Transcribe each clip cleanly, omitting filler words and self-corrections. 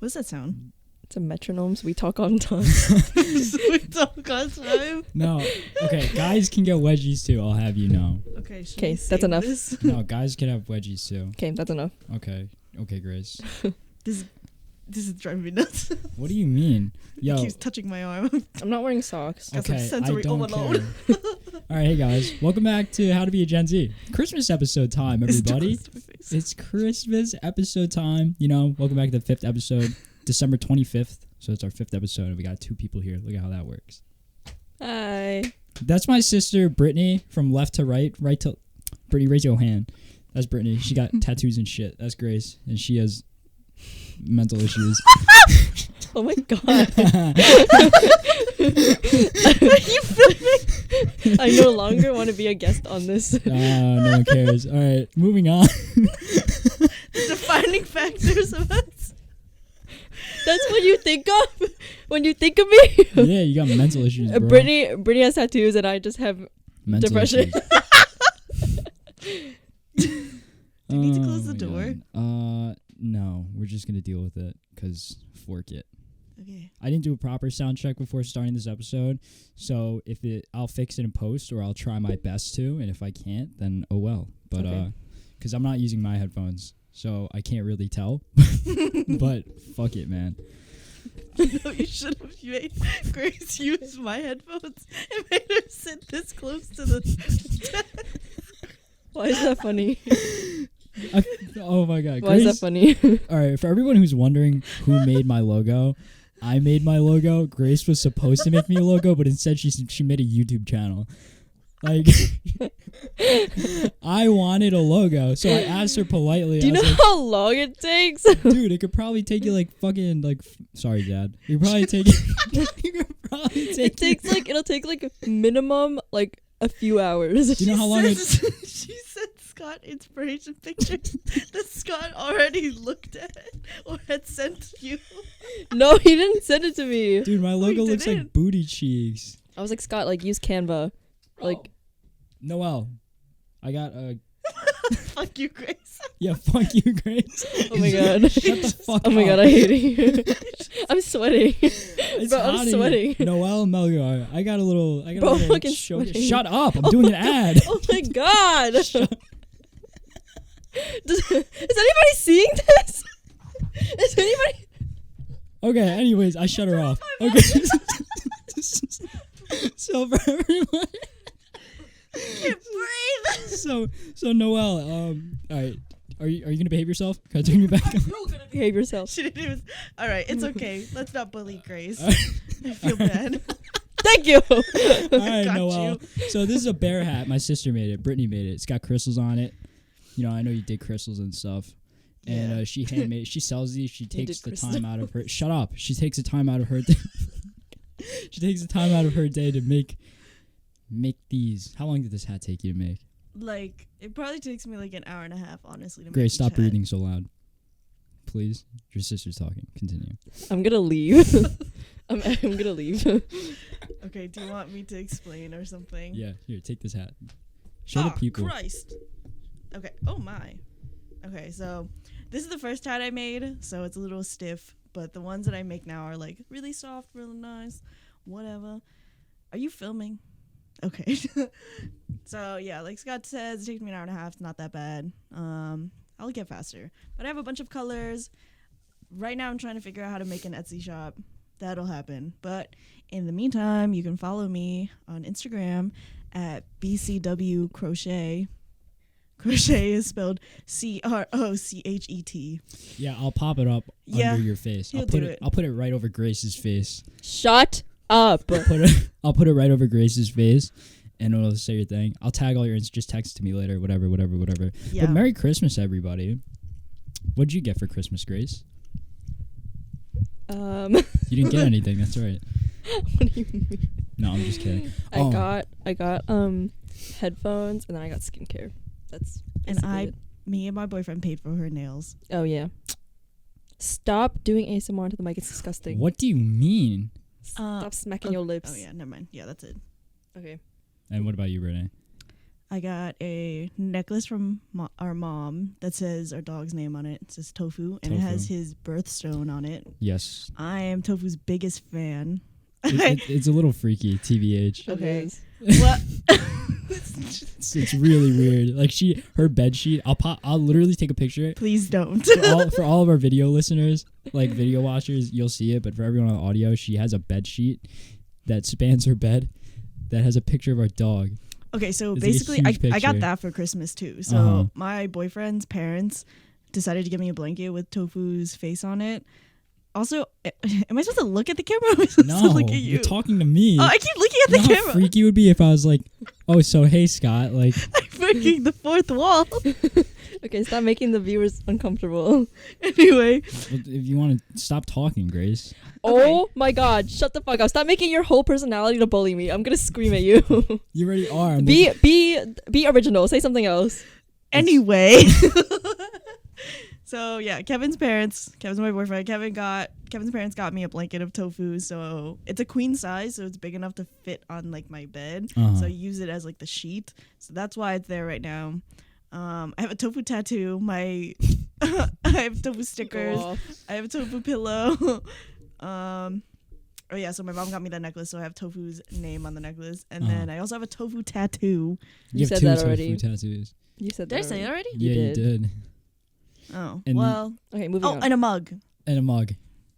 What's that sound? It's a metronome, so we talk on time. We talk on time? No. Okay, guys can get wedgies too, I'll have you know. Okay, that's enough. No, guys can have wedgies too. Okay, that's enough. Okay, Grace. This is driving me nuts. What do you mean? Yo. He keeps touching my arm. I'm not wearing socks. Got some Okay, sensory I don't overload. care. All right, hey guys, welcome back to How to Be a Gen Z. Christmas episode time, everybody. It's Christmas episode time. You know, welcome back to the 5th episode, December 25th. So it's our 5th episode, and we got 2 people here. Look at how that works. Hi. That's my sister, Brittany, from left to right. Right to... Brittany, raise your hand. That's Brittany. She got tattoos and shit. That's Grace, and she has mental issues. Oh my god. Are you filming? I no longer want to be a guest on this. No one cares. All right, moving on. Defining factors of us. That's what you think of when you think of me. Yeah, you got mental issues, bro. Brittany has tattoos, and I just have Mental depression. Do you need to close the door? No, we're just gonna deal with it because fork it. Okay. I didn't do a proper sound check before starting this episode, so I'll fix it in post, or I'll try my best to, and if I can't, then oh well. But Okay. Because I'm not using my headphones, so I can't really tell. But fuck it, man. No, you should have made Grace use my headphones and made her sit this close to the. Why is that funny? Oh my god. Why is that funny? All right, for everyone who's wondering who made my logo, I made my logo. Grace was supposed to make me a logo, but instead she made a YouTube channel. Like, I wanted a logo, so I asked her politely. Do you know how long it takes? Dude, it could probably take you like fucking like. Sorry, Dad. You could probably take. It'll take like minimum like a few hours. Do you know how long it? She said Scott inspiration pictures that Scott already looked at or had sent you. No, he didn't send it to me. Dude, my logo looks didn't. like booty cheeks. I was like, Scott, like use Canva. Like, Noelle, I got a. Fuck you, Grace. Yeah, fuck you, Grace. oh my god. Shut the fuck up. Oh my god, I hate you. I'm sweating. It's Bro, hot I'm in sweating. here. Noelle Melgar, I got a little. Bro, I'm fucking show. sweating. Shut up! I'm doing an ad. Oh my god. Is anybody seeing this? Is anybody? Okay. Anyways, I shut her off. Okay. So for everyone. Can't breathe. So Noelle, all right. Are you gonna behave yourself? Can I turn you back on? Behave yourself. She didn't even. All right, it's okay. Let's not bully Grace. I feel bad. Thank you. All right, Got Noelle. So this is a bear hat. My sister made it. Brittany made it. It's got crystals on it. You know, I know you dig crystals and stuff. And she handmade. She sells these. She takes the time out of her. Shut up. She takes the time out of her. She takes the time out of her day to make these. How long did this hat take you to make? Like, it probably takes me like an hour and a half, honestly. To Grace, make stop each breathing so loud. Please. Your sister's talking. Continue. I'm gonna leave. I'm gonna leave. hat. Okay, do you want me to explain or something? Yeah, here, take this hat. Show the people. Christ. Okay. Oh my. Okay, so this is the first hat I made, so it's a little stiff, but the ones that I make now are like really soft, really nice, whatever. Are you filming? Okay. So yeah, like Scott says, it takes me an hour and a half. It's not that bad. I'll get faster, but I have a bunch of colors. Right now, I'm trying to figure out how to make an Etsy shop. That'll happen. But in the meantime, you can follow me on Instagram at BCW Crochet. Crochet is spelled CROCHET. Yeah, I'll pop it up under your face. He'll I'll put do it. it. I'll put it right over Grace's face. Shut up. I'll put it right over Grace's face, and it'll say your thing. I'll tag all your just text it to me later. Whatever. Yeah. But Merry Christmas, everybody. What'd you get for Christmas, Grace? You didn't get anything. That's all right. What do you mean? No, I'm just kidding. I got headphones, and then I got skincare. That's And basically it. me and my boyfriend paid for her nails. Oh yeah. Stop doing ASMR into the mic. It's disgusting. What do you mean? Stop smacking your lips. Oh yeah, never mind. Yeah, that's it. Okay. And what about you, Renee? I got a necklace from our mom that says our dog's name on it. It says Tofu, and it has his birthstone on it. Yes. I am Tofu's biggest fan. It's a little freaky, TBH. Okay. What? It's really weird. Like her bed sheet. I'll literally take a picture. Please don't. For all of our video listeners, like video watchers, you'll see it. But for everyone on audio, she has a bed sheet that spans her bed that has a picture of our dog. Okay, so It's basically, like a huge I got picture. that for Christmas too. So my boyfriend's parents decided to give me a blanket with Tofu's face on it. Also, am I supposed to look at the camera? Or am I supposed to look at you? You're talking to me. Oh, I keep looking at the You know how camera. freaky it would be if I was like, oh, so hey, Scott. Like, I'm breaking the fourth wall. Okay, stop making the viewers uncomfortable. Anyway, if you want to stop talking, Grace. Oh my god, shut the fuck up. Stop making your whole personality to bully me. I'm gonna scream at you. You already are. Be original. Say something else. anyway. So yeah, Kevin's my boyfriend. Kevin's parents got me a blanket of Tofu. So it's a queen size, so it's big enough to fit on like my bed. So I use it as like the sheet. So that's why it's there right now. I have a Tofu tattoo. I have Tofu stickers. I have a Tofu pillow. Oh yeah, so my mom got me that necklace, so I have Tofu's name on the necklace, and then I also have a Tofu tattoo. You have said two that Tofu already. tattoos. You said Did I that say it already? Yeah, you did. Oh And- well. Okay, moving on. And a mug. And a mug.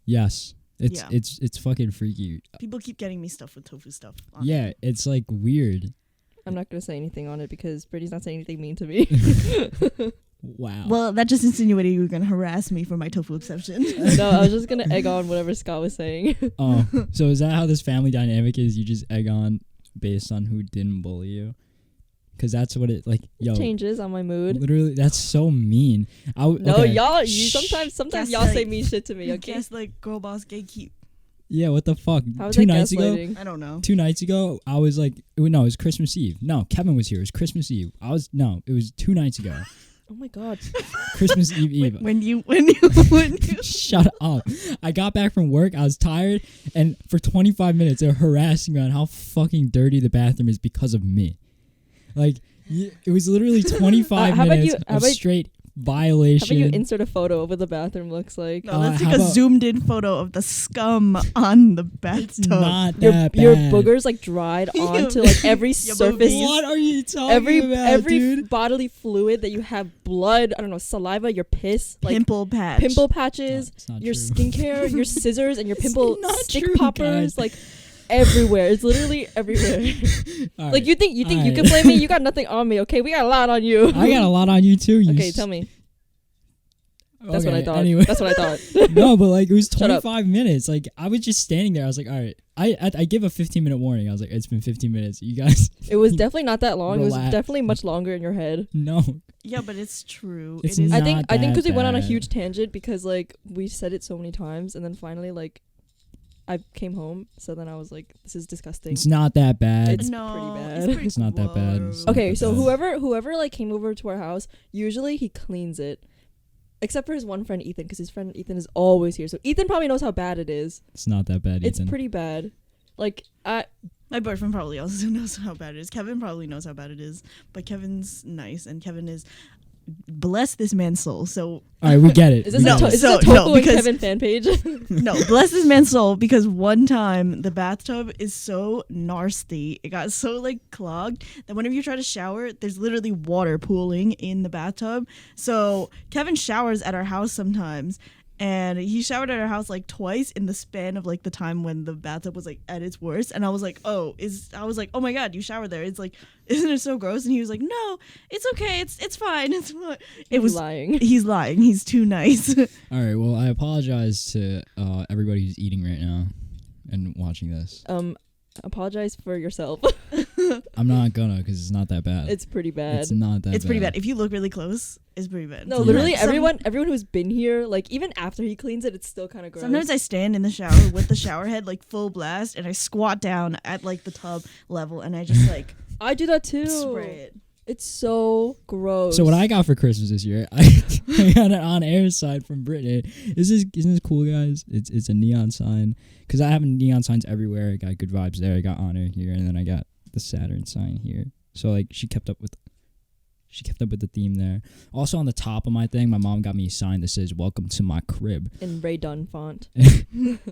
Yes. Yeah. It's fucking freaky. People keep getting me stuff with Tofu stuff on it. Yeah, it's like weird. I'm not gonna say anything on it because Brittany's not saying anything mean to me. Wow. Well, that just insinuated you were gonna harass me for my tofu obsession. No, I was just gonna egg on whatever Scott was saying. Oh, so is that how this family dynamic is? You just egg on based on who didn't bully you? Because that's what it like. Yo, Changes on my mood. literally, that's so mean. No, okay. y'all. You sometimes y'all say Gaslight. mean shit to me. Okay. Guess like girl boss gatekeep. Yeah, what the fuck? How is 2 that nights ago, gaslighting? I don't know. 2 nights ago, I was like, no, it was Christmas Eve. No, Kevin was here. It was Christmas Eve. It was 2 nights ago. Oh my god. Christmas Eve. When you Shut up. I got back from work. I was tired. And for 25 minutes, they were harassing me on how fucking dirty the bathroom is because of me. Like, it was literally 25 how about minutes you- how of about- straight How violation. about you insert a photo of what the bathroom looks like? No, let's take how a about- zoomed in photo of the scum on the bathtub. Not Your that your bad. boogers like dried onto like every surface. boobies. What are you talking about, every dude? bodily fluid that you have, blood, I don't know, saliva, your piss, like Pimple patch. pimple patches, It's not your true. skincare, your scissors, and your pimple not stick true, poppers, guys. like everywhere. It's literally everywhere. All Like right. you think you Alright. can blame me? You got nothing on me. Okay, we got a lot on you. I got a lot on you too. Okay, tell me. That's what I thought. Anyway. That's what I thought. No, but like it was Shut up. 25 minutes. Like I was just standing there. I was like, all right. I give a 15-minute warning. I was like, it's been 15 minutes. You guys. It was definitely not that long. It was Relax. definitely much longer in your head. No. Yeah, but it's true. It's It is. not I think that because we went on a bad. huge tangent because like we said it so many times and then finally like I came home, so then I was like, this is disgusting. It's not that bad. It's no, pretty bad. It's, pretty It's not that bad. gross. It's not Okay, that so bad. whoever like came over to our house, usually he cleans it. Except for his one friend Ethan, because his friend Ethan is always here. So Ethan probably knows how bad it is. It's not that bad. It's Ethan. pretty bad. Like My boyfriend probably also knows how bad it is. Kevin probably knows how bad it is, but Kevin's nice, and Kevin is bless this man's soul. So All right, we get it. is We this get it. is this a So- no, Tofu and because- Kevin fan page? no, bless this man's soul, because one time the bathtub is so nasty, it got so like clogged that whenever you try to shower, there's literally water pooling in the bathtub. So Kevin showers at our house sometimes, and he showered at our house like twice in the span of like the time when the bathtub was like at its worst. And I was like, oh my god, you showered there. It's like, isn't it so gross? And he was like, no, it's okay, it's fine, it's fine. It was lying. He's lying. He's too nice. All right. Well, I apologize to everybody who's eating right now and watching this. Apologize for yourself. I'm not gonna because it's not that bad. It's pretty bad. It's not that. It's pretty bad. If you look really close, it's pretty bad. No, Yeah. literally Some- everyone who's been here, like even after he cleans it, it's still kind of gross. Sometimes I stand in the shower with the shower head like full blast, and I squat down at like the tub level, and I just like I do that too. spray it. It's so gross. So what I got for Christmas this year, I got an on-air sign from Brittany. Isn't this cool, guys? It's a neon sign because I have neon signs everywhere. I got good vibes there. I got on air here, and then I got the Saturn sign here. So like she kept up with the theme there. Also on the top of my thing, my mom got me a sign that says "Welcome to my crib" in Ray Dunn font.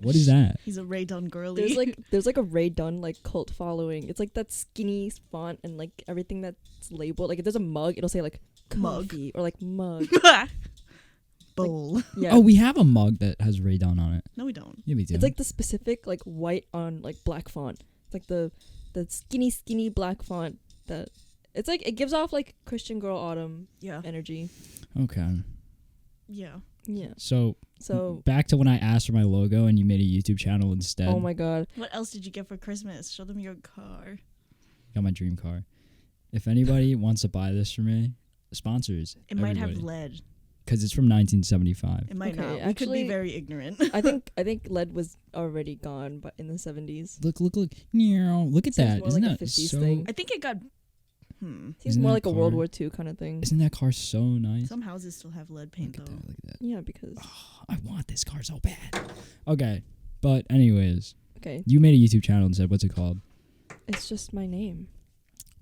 What is that? He's a Ray Dunn girly. There's like a Ray Dunn like cult following. It's like that skinny font and like everything that's labeled. Like if there's a mug, it'll say like coffee or like mug. Bowl. Like, yeah. Oh, we have a mug that has Ray Dunn on it. No, we don't. Yeah, we do. It's like the specific like white on like black font. It's like the skinny black font that it's like it gives off like Christian Girl Autumn energy. Okay. Yeah. Yeah. So So back to when I asked for my logo and you made a YouTube channel instead. oh my god. What else did you get for Christmas? Show them your car. Got my dream car. If anybody wants to buy this for me, sponsors. It might have lead. Because it's from 1975. It might Okay, not. We could actually- be very ignorant. I think lead was already gone, but in the 70s. Look. Look at Seems that. more Isn't like a that 50s so... thing. I think it got. Seems Isn't more that like a World car- War II kind of thing. Isn't that car so nice? Some houses still have lead paint Look at though. that. Look at that. Yeah, because Oh, I want this car so bad. Okay. But anyways, okay, you made a YouTube channel and said, what's it called? it's just my name.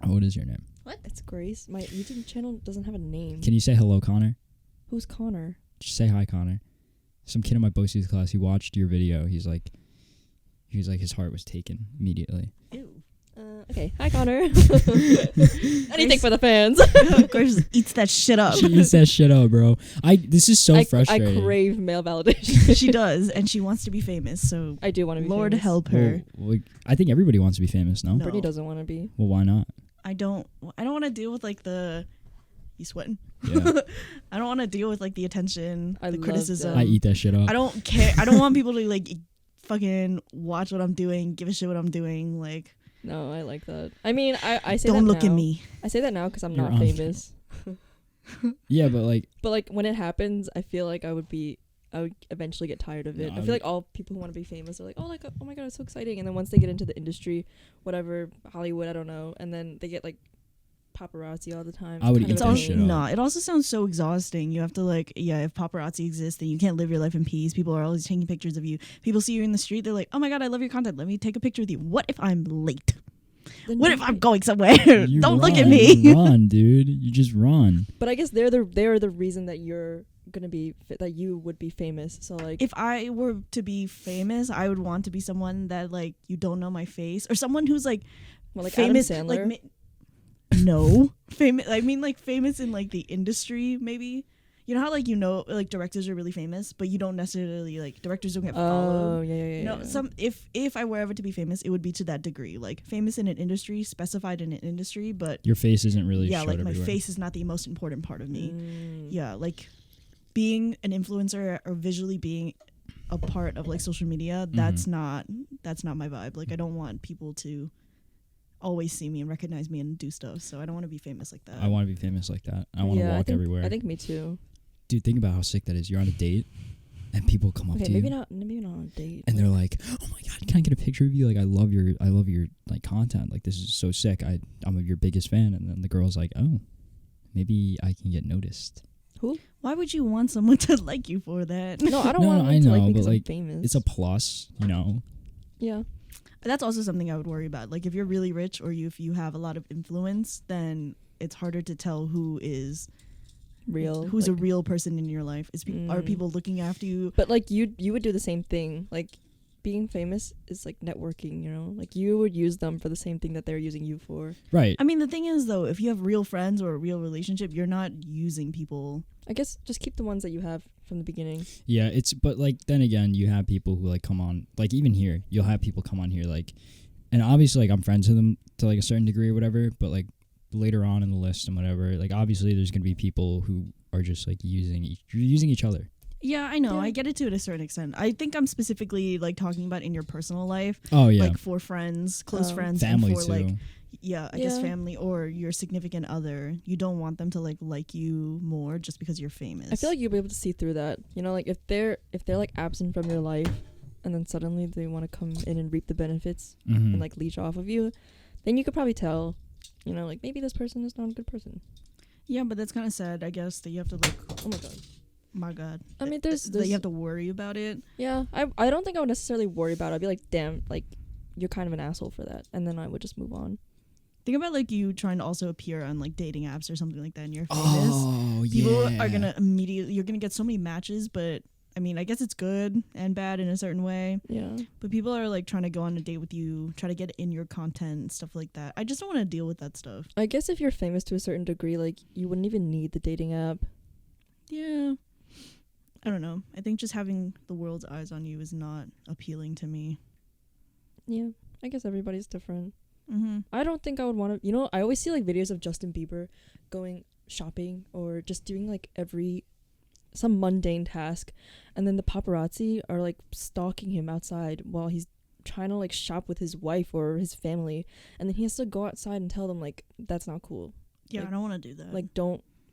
Oh, what is your name? It's Grace. My YouTube channel doesn't have a name. Can you say hello, Connor? Who's Connor? Just say hi, Connor. Some kid in my BOCES class, he watched your video. He was like, his heart was taken immediately. Ew. Okay, hi Connor. Anything for the fans. Of course, eats that shit up. She eats that shit up, bro. This is so I frustrating. crave male validation. She does, and she wants to be famous. So I do want to be Lord famous. help her. Well, I think everybody wants to be famous, no? No. Brittany doesn't want to be. Well, why not? I don't want to deal with like the. You sweating? Yeah. I don't want to deal with like the attention, I the love criticism. that. I eat that shit up. I don't care. I don't want people to like fucking watch what I'm doing, give a shit what I'm doing. Like, No, I like that. I mean, I say don't that look now. at me. I say that now because I'm You're not on famous. Yeah, but like, But like when it happens, I feel like I would eventually get tired of it. No, I feel like all people who want to be famous are like, oh my god, it's so exciting. And then once they get into the industry, whatever, Hollywood, I don't know, and then they get like paparazzi all the time. I would kind eat It's of that all shit annoying. up. nah. It also sounds so exhausting. You have to like, if paparazzi exist, then you can't live your life in peace. People are always taking pictures of you. People see you in the street, they're like, oh my god, I love your content. Let me take a picture with you. What if I'm late? Then What do if I'm it. going somewhere? You Don't look at run, me. You run, dude. You just run. But I guess they're the reason that you're gonna be that you would be famous. So like, If I were to be famous, I would want to be someone that like you don't know my face, or someone who's like well, like famous, Adam like Sandler. no, famous. I mean like famous in like the industry, maybe. You know how like like directors are really famous, but you don't necessarily like directors don't get followed. Oh yeah. No, some if I were ever to be famous, it would be to that degree, like famous in an industry, specified in an industry, but Your face isn't really yeah, showed like my everywhere. face is not the most important part of me. Mm. Yeah, like being an influencer or visually being a part of like social media, that's not my vibe. Like I don't want people to always see me and recognize me and do stuff. So I don't want to be famous like that. I want to be famous like that. I want to walk everywhere. I think me too. Dude, think about how sick that is. You're on a date, and people come up Okay, to maybe you, not on a date. and they're like, "Oh my god, can I get a picture of you? Like, I love your like content. Like, this is so sick. I'm your biggest fan." And then the girl's like, "Oh, maybe I can get noticed." Who? Why would you want someone to like you for that? No, I don't No, want I them to like know, me but, 'cause I'm like, famous. It's a plus, you know. yeah. That's also something I would worry about. Like if you're really rich or if you have a lot of influence, then it's harder to tell who is who's a like- real person in your life. Are people looking after you? But like you would do the same thing. Like being famous is like networking, you know? Like you would use them for the same thing that they're using you for. Right. I mean, the thing is though, if you have real friends or a real relationship, you're not using people. I guess just keep the ones that you have from the beginning. Yeah, but like then again, you have people who like come on, like even here, you'll have people come on here like, and obviously like I'm friends with them to like a certain degree or whatever, but like later on in the list and whatever, like obviously there's gonna be people who are just like using each other. Yeah, I know. Yeah. I get it to a certain extent. I think I'm specifically like talking about in your personal life, Oh yeah, like for friends, close friends, family and for too. like I guess Yeah. family or your significant other. You don't want them to like you more just because you're famous. I feel like you'll be able to see through that. You know, like if they're like absent from your life and then suddenly they want to come in and reap the benefits Mhm. and like leech off of you, then you could probably tell, you know, like maybe this person is not a good person. yeah, but that's kind of sad. I guess that you have to like. Oh my god. My God. I mean, that you have to worry about it. Yeah, I don't think I would necessarily worry about it. I'd be like, damn, like you're kind of an asshole for that, and then I would just move on. Think about like you trying to also appear on like dating apps or something like that, and you're famous. Oh, People yeah. are gonna immediately. You're gonna get so many matches, but I mean, I guess it's good and bad in a certain way. Yeah. But people are like trying to go on a date with you, try to get in your content and stuff like that. I just don't want to deal with that stuff. I guess if you're famous to a certain degree, like you wouldn't even need the dating app. Yeah. I don't know. I think just having the world's eyes on you is not appealing to me. Yeah. I guess everybody's different. Mm-hmm. I don't think I would want to, I always see like videos of Justin Bieber going shopping or just doing like some mundane task, and then the paparazzi are like stalking him outside while he's trying to like shop with his wife or his family, and then he has to go outside and tell them like that's not cool. Yeah, like, I don't want to do that. Like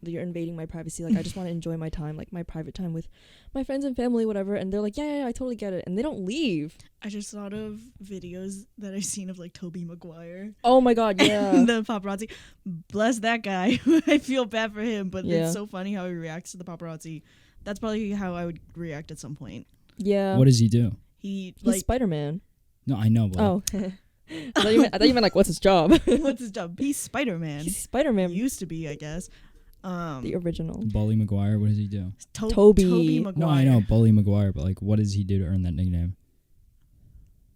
you're invading my privacy. Like I just want to enjoy my time, like my private time with my friends and family, whatever. And they're like, yeah, I totally get it, and they don't leave. I just thought of videos that I've seen of like Toby Maguire. Oh my god, yeah. The paparazzi. Bless that guy. I feel bad for him, but Yeah. it's so funny how he reacts to the paparazzi. That's probably how I would react at some point. Yeah. What does he do? He's He's Spider-Man. No, I know. But Oh. I thought you meant like what's his job? what's his job? He's Spider-Man. He's Spider-Man. Used to be, I guess. The original. Bully Maguire, what does he do? Toby. Maguire. No, I know Bully Maguire, but like, what does he do to earn that nickname?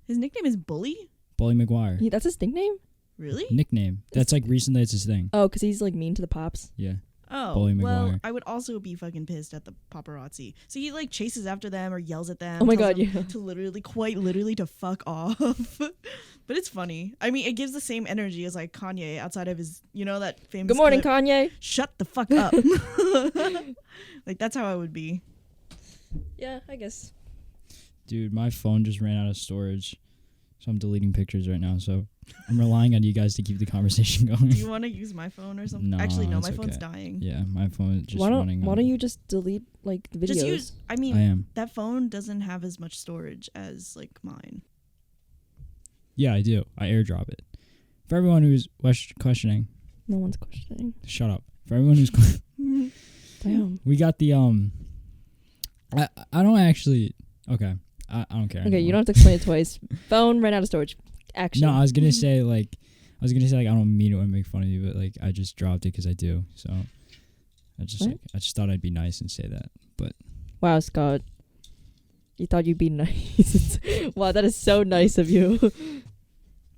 His nickname is Bully? Bully Maguire. That's his nickname? Really? Nickname. That's like recently it's his thing. Oh, because he's like mean to the pops. Yeah. Oh, Bully well, Maguire. I would also be fucking pissed at the paparazzi. So he like chases after them or yells at them. Oh my tells god, them yeah. to quite literally to fuck off. But it's funny. I mean, it gives the same energy as like Kanye outside of his, that famous Good morning, clip, Kanye. Shut the fuck up. Like that's how I would be. Yeah, I guess. Dude, my phone just ran out of storage. So I'm deleting pictures right now. So I'm relying on you guys to keep the conversation going. Do you want to use my phone or something? No, Actually, no, my it's phone's okay. dying. Yeah, my phone is just Why running. don't you just delete like the videos? Just use. I I mean, am. that phone doesn't have as much storage as like mine. Yeah, I do. I airdrop it. For everyone who's questioning, No one's questioning. shut up. For everyone who's Damn. we got the I don't actually. Okay, I don't care. Okay, you anymore. don't have to explain it twice. Phone ran out of storage. Action. No, I was gonna say like I don't mean to make fun of you, but like I just dropped it because I do. So I just thought I'd be nice and say that. But Wow, Scott. You thought you'd be nice. Wow, that is so nice of you.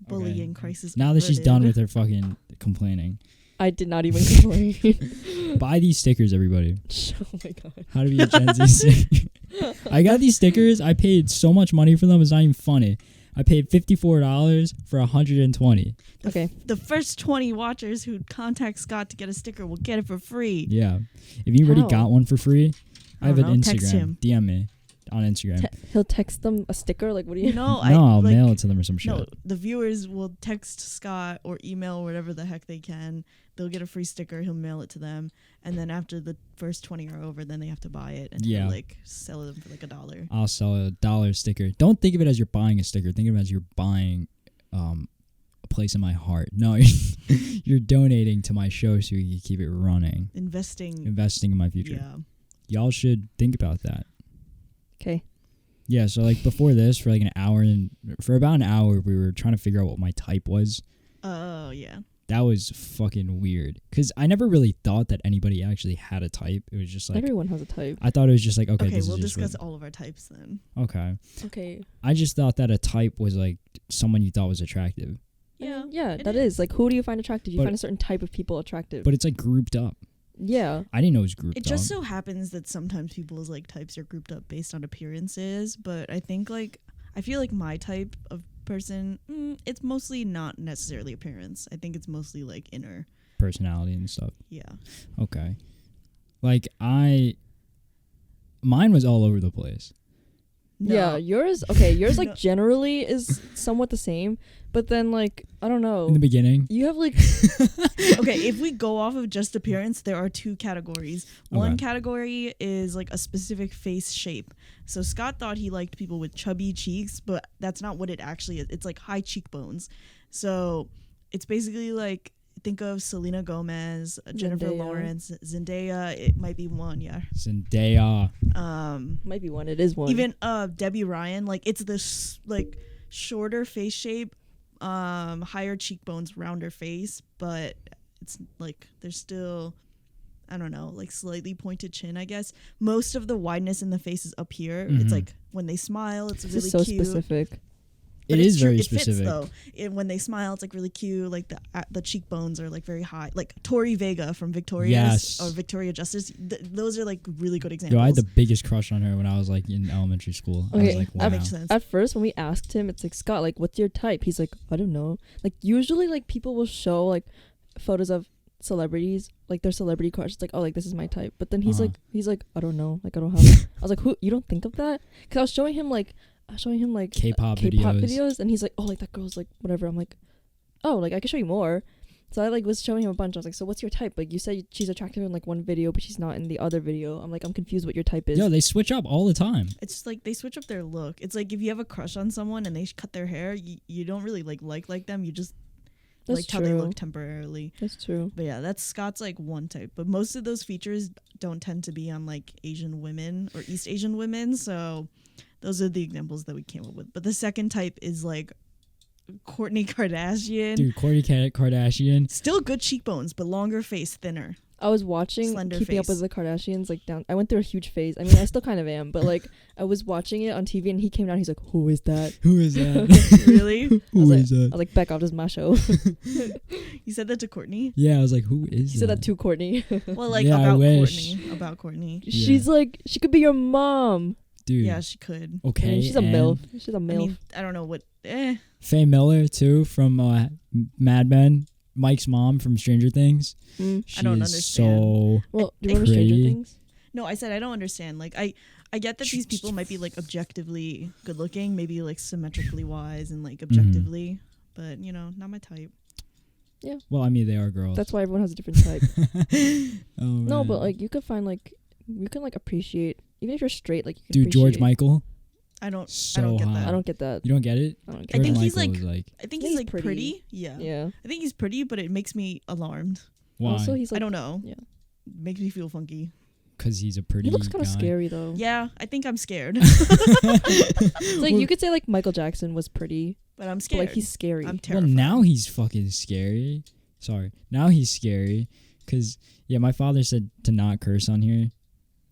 Bullying crisis. now that she's averted. done with her fucking complaining, I did not even complain. buy these stickers, everybody. Oh my god. How to be a Gen Z sticker. I got these stickers. I paid so much money for them. It's not even funny. I paid $54 for 120. Okay. The first 20 watchers who contact Scott to get a sticker will get it for free. Yeah. If you already How? got one for free, I have an don't know. Text Instagram. him. DM me on Instagram. He'll text them a sticker. Like, what do you? No, I'll mail it to them or some shit. No, the viewers will text Scott or email whatever the heck they can. They'll get a free sticker. He'll mail it to them, and then after the first 20 are over, then they have to buy it and Yeah. he'll, like sell them for like $1. I'll sell a $1 sticker. Don't think of it as you're buying a sticker. Think of it as you're buying a place in my heart. No, you're donating to my show so you can keep it running. Investing Investing in my future. Yeah. Y'all should think about that. Okay. Yeah, so like before this, for like an hour and for about an hour, we were trying to figure out what my type was. Oh yeah. That was fucking weird because I never really thought that anybody actually had a type. It was just like Everyone has a type. I thought it was just like okay, Okay, this we'll is just discuss all of our types then. okay. Okay. I just thought that a type was like someone you thought was attractive, Yeah. Yeah, it that is. is. Like, who do you find attractive? You But- find a certain type of people attractive. but it's like grouped up. Yeah. I didn't know it was grouped It up. just so happens that sometimes people's like types are grouped up based on appearances, but I think like I feel like my type of person, it's mostly not necessarily appearance. I think it's mostly like inner. Personality and stuff. Yeah. Okay. Like mine was all over the place. No. Yeah, yours like No. generally is somewhat the same, but then like I don't know. In the beginning. You have like Okay, if we go off of just appearance, there are two categories. One Okay. category is like a specific face shape. So Scott thought he liked people with chubby cheeks, but that's not what it actually is. It's like high cheekbones. So it's basically like think of Selena Gomez, Jennifer Zendaya. Lawrence, Zendaya. It might be one, yeah. Zendaya. might be one. It is one. Even Debbie Ryan. Like it's this like shorter face shape, higher cheekbones, rounder face, but it's like there's still, I don't know, like slightly pointed chin, I guess. Most of the wideness in the face is up here. It's like when they smile, it's This really is so cute. specific. But It it's is true, very it fits, specific. though. When they smile, it's like really cute. Like the cheekbones are like very high. Like Tori Vega from Victoria's Yes. or Victoria Justice. Those are like really good examples. Yo, I had the biggest crush on her when I was like in elementary school. I was Okay, like, wow. That makes sense. At first, when we asked him, it's like, Scott, like, what's your type? He's like, I don't know. Like, usually, like, people will show, like, photos of celebrities, like, their celebrity crush. It's like, oh, like, this is my type. But then he's like, I don't know. Like, I don't have. I was like, who? You don't think of that? Because I was showing him, like, K-pop videos. and he's like, oh, like, that girl's, like, whatever. I'm like, oh, like, I can show you more. So I, like, was showing him a bunch. I was like, so what's your type? Like, you said she's attractive in, like, one video, but she's not in the other video. I'm like, I'm confused what your type is. Yo, they switch up all the time. It's just like they switch up their look. It's like if you have a crush on someone and they cut their hair, you don't really like them. You just That's like true. how they look temporarily. That's true. But yeah, that's Scott's like one type. But most of those features don't tend to be on like Asian women or East Asian women. So those are the examples that we came up with. But the second type is like Kourtney Kardashian. Dude, Kourtney Kardashian. Still good cheekbones, but longer face, thinner. I was watching Slender Keeping Up face. with the Kardashians, like, down. I went through a huge phase. I mean, I still kind of am, but like, I was watching it on TV, and he came down. He's like, "Who is that?" Who is that? Really? Who I is I that? was like, "Back off, this is my show." You said that to Kourtney? Yeah, I was like, who is He said that to Courtney. Well, like Yeah, I about wish. Kourtney. About Kourtney. Yeah. She's like, she could be your mom. Dude. Yeah, she could. Okay. I mean, she's a and milf. She's a I milf. mean, I don't know what. Faye Miller too from Mad Men. Mike's mom from Stranger Things. Mm. She I don't is understand. So Well, do I you remember Stranger pretty. Things? No, I said I don't understand. Like I get that these people might be like objectively good looking, maybe like symmetrically wise and like objectively, but you know, not my type. well, I mean, they are girls. That's why everyone has a different type. Oh, No, man. but like, you could find like, you can like appreciate, even if you're straight, like, you can Dude, George appreciate- Michael. I don't So get hot. that. I don't get that. You don't get it? I don't I get George think that. he's, Michael like- is like, I think He's he's like pretty. pretty. Yeah. Yeah. I think he's pretty, but it makes me alarmed. why? Also, he's like, I don't know. yeah. Makes me feel funky. Because he's a pretty he looks kind of guy. scary though. Yeah, I think I'm scared. It's like, you could say like Michael Jackson was pretty, But I'm but scared. like, he's scary. I'm Well, terrified. now he's fucking scary. Sorry. Now he's scary. Because, yeah, my father said to not curse on here.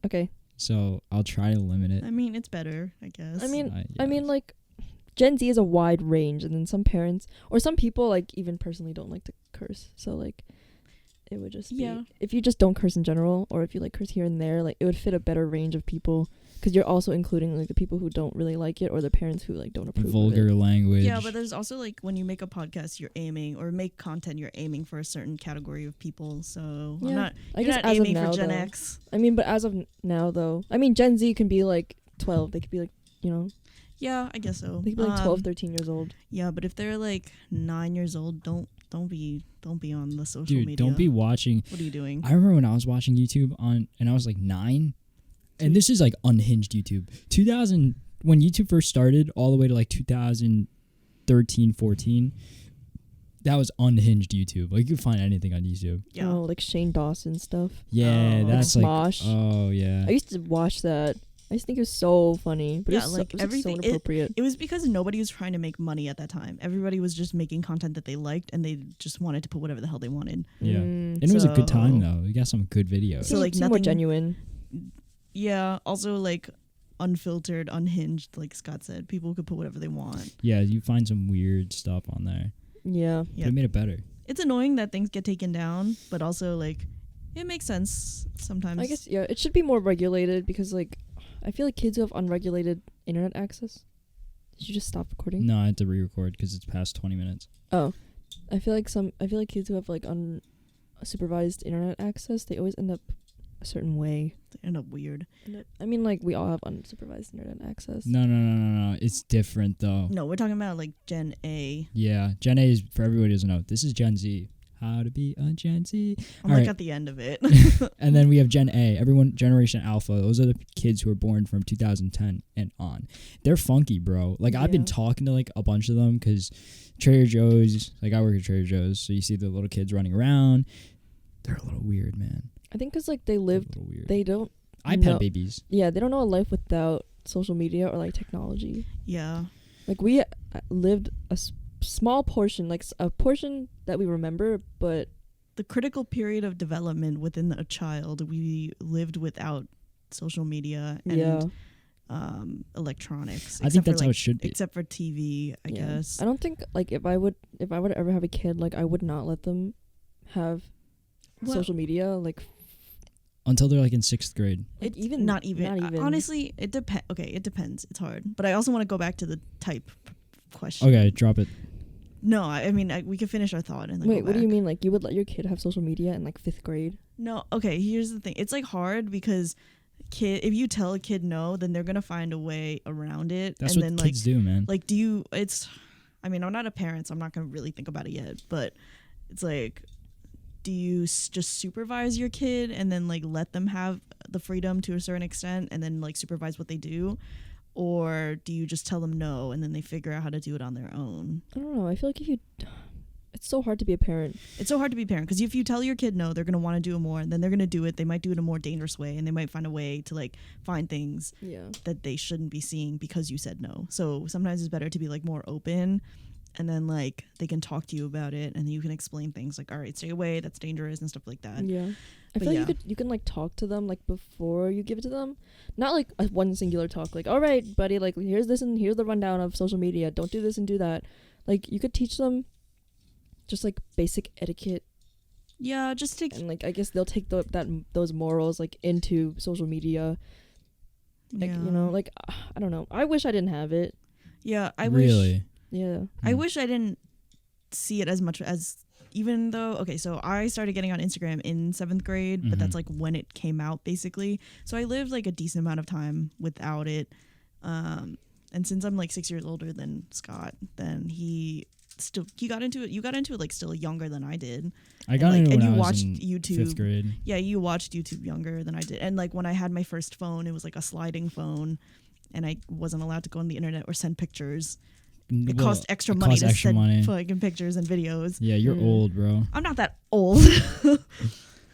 Okay. So I'll try to limit it. I mean, it's better, I guess. I mean, yes. like, Gen Z is a wide range, and then some parents or some people like even personally don't like to curse. So like, it would just be, Yeah. if you just don't curse in general, or if you like curse here and there, like, it would fit a better range of people, because you're also including like the people who don't really like it, or the parents who like don't approve of vulgar it. language. yeah, but there's also like when you make a podcast, you're aiming or make content, you're aiming for a certain category of people. So Yeah. I'm not. I You're guess not as of aiming now, for Gen though. X. I mean, but as of now though, I mean, Gen Z can be like 12. They could be like, you know, Yeah, I guess so. they could be like 12, 13 years old. Yeah, but if they're like 9 years old, don't be on the social Dude, media. don't be watching. What are you doing? I remember when I was watching YouTube and I was like 9. And this is like unhinged YouTube. 2000, when YouTube first started, all the way to like 2013, 14. That was unhinged YouTube. Like, you could find anything on YouTube. Yeah. Oh, like Shane Dawson stuff. Yeah, Oh. that's Like like. Smosh. Oh, yeah. I used to watch that. I used to think it was so funny, but Yeah, it was, like, so, it was everything- so inappropriate. It was because nobody was trying to make money at that time. Everybody was just making content that they liked, and they just wanted to put whatever the hell they wanted. Yeah. Mm. And it was a good time, So- though. We got some good videos. So, like, seemed more nothing- genuine. Yeah. Also, like unfiltered, unhinged, like Scott said, people could put whatever they want. Yeah, you find some weird stuff on there. Yeah. Yeah. But it made it better. It's annoying that things get taken down, but also like it makes sense sometimes. I guess, yeah, it should be more regulated, because like, I feel like kids who have unregulated internet access. Did you just stop recording? No, I had to re-record because it's past 20 minutes. Oh, I feel like kids who have like unsupervised internet access, they always end up a certain way. They end up weird. I mean, like, we all have unsupervised internet access. No. It's different, though. No, we're talking about like Gen A. Yeah, Gen A is, for everybody who doesn't know, this is Gen Z. How to be a Gen Z. I'm All like right. at the end of it. And then we have Gen A. Everyone, Generation Alpha. Those are the kids who were born from 2010 and on. They're funky, bro. Like, I've been Yeah. talking to, like, a bunch of them because Trader Joe's, like, I work at Trader Joe's, so you see the little kids running around. They're a little weird, man. I think because like they They're lived, a little weird. they don't. iPad no- babies. Yeah, they don't know a life without social media or like technology. Yeah. Like, we lived small portion, like a portion that we remember, but the critical period of development within a child, we lived without social media and electronics. I think that's for, how it should be. Except for TV, I guess. I don't think like if I would ever have a kid, like I would not let them have social media, like until they're like in 6th grade. Not even. Honestly, it depends. Okay, it depends. It's hard. But I also want to go back to the type question. Okay, drop it. No, I mean, we could finish our thought and then wait. go What do back. you mean? Like you would let your kid have social media in like 5th grade? No. Okay. Here's the thing. It's like hard because if you tell a kid no, then they're gonna find a way around it. That's and what then, kids do, man. Like, I mean, I'm not a parent, so I'm not gonna really think about it yet. But it's like, do you just supervise your kid and then like let them have the freedom to a certain extent, and then like supervise what they do? Or do you just tell them no and then they figure out how to do it on their own? I don't know. I feel like it's so hard to be a parent. It's so hard to be a parent because if you tell your kid no, they're going to want to do it more, and then they're going to do it. They might do it in a more dangerous way, and they might find a way to like find things that they shouldn't be seeing because you said no. So sometimes it's better to be like more open, and then like they can talk to you about it, and you can explain things like, all right, stay away, that's dangerous and stuff like that. Yeah. I feel like you can like talk to them like before you give it to them, not like a one singular talk like, all right buddy, like here's this and here's the rundown of social media, don't do this and do that. Like you could teach them just like basic etiquette. Yeah, just take, and like I guess they'll take those morals like into social media. Like you know, like I don't know. I wish I didn't have it. Yeah, I really. wish. Yeah, I wish I didn't see it as much as. Even though, okay, so I started getting on Instagram in 7th grade, but that's like when it came out basically. So I lived like a decent amount of time without it. And since I'm like 6 years older than Scott, then he got into it. You got into it like still younger than I did. I got into it when I was watched in YouTube. 5th grade. Yeah, you watched YouTube younger than I did. And like when I had my first phone, it was like a sliding phone, and I wasn't allowed to go on the internet or send pictures. It cost extra money to send fucking pictures and videos. Yeah, you're old, bro. I'm not that old.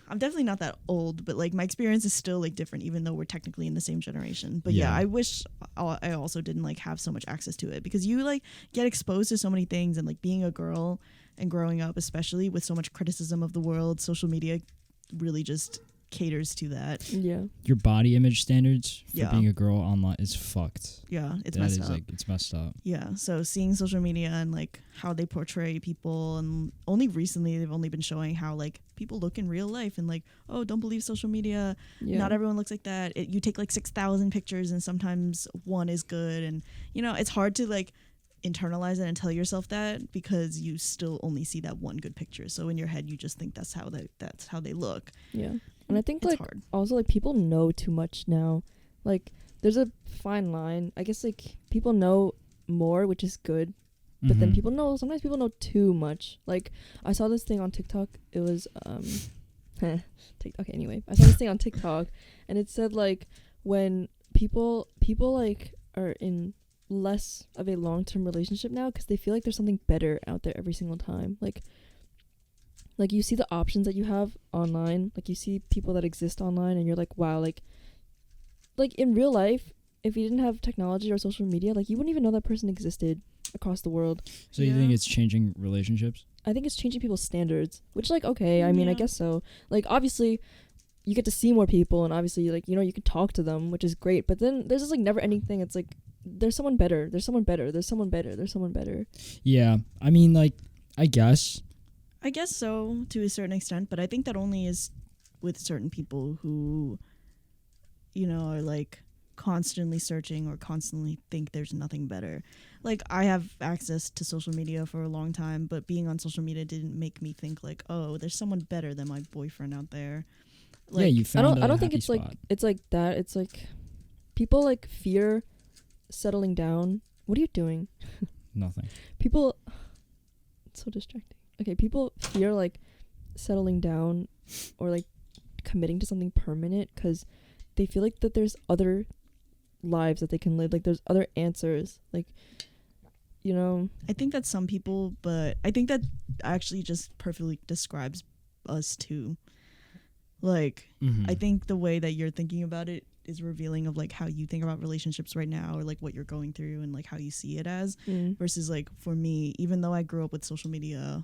I'm definitely not that old, but like my experience is still like different, even though we're technically in the same generation. But yeah, I wish I also didn't like have so much access to it, because you like get exposed to so many things, and like being a girl and growing up, especially with so much criticism of the world, social media really just caters to that. Yeah. Your body image standards for being a girl online is fucked. Yeah, it's messed up. Like, it's messed up. Yeah, so seeing social media and like how they portray people, and only recently they've only been showing how like people look in real life, and like, oh, don't believe social media. Yeah. Not everyone looks like that. You take like 6,000 pictures and sometimes one is good, and you know, it's hard to like internalize it and tell yourself that, because you still only see that one good picture. So in your head you just think that's how they look. Yeah. And I think it's like hard. Also like people know too much now. Like there's a fine line. I guess like people know more, which is good. But then sometimes people know too much. Like I saw this thing on TikTok. It was TikTok. Anyway, I saw this thing on TikTok, and it said like when people like are in less of a long-term relationship now because they feel like there's something better out there every single time. Like you see the options that you have online, like you see people that exist online, and you're like, wow, like in real life, if you didn't have technology or social media, like you wouldn't even know that person existed across the world. So you think it's changing relationships? I think it's changing people's standards, which like, okay, I mean, I guess so. Like obviously you get to see more people, and obviously like, you know, you can talk to them, which is great, but then there's this like never ending thing. It's like there's someone better, there's someone better, there's someone better, there's someone better. Yeah, I mean, like, I guess so, to a certain extent, but I think that only is with certain people who, you know, are like constantly searching or constantly think there's nothing better. Like I have access to social media for a long time, but being on social media didn't make me think like, oh, there's someone better than my boyfriend out there. Like, yeah, you found I don't think it's spot. like it's like that. It's like people like fear settling down. What are you doing? Nothing. People, it's so distracting. Okay, people fear like settling down or like committing to something permanent because they feel like that there's other lives that they can live. Like there's other answers. Like, you know. I think that's some people, but I think that actually just perfectly describes us too. Like, I think the way that you're thinking about it is revealing of like how you think about relationships right now, or like what you're going through and like how you see it as. Versus like for me, even though I grew up with social media,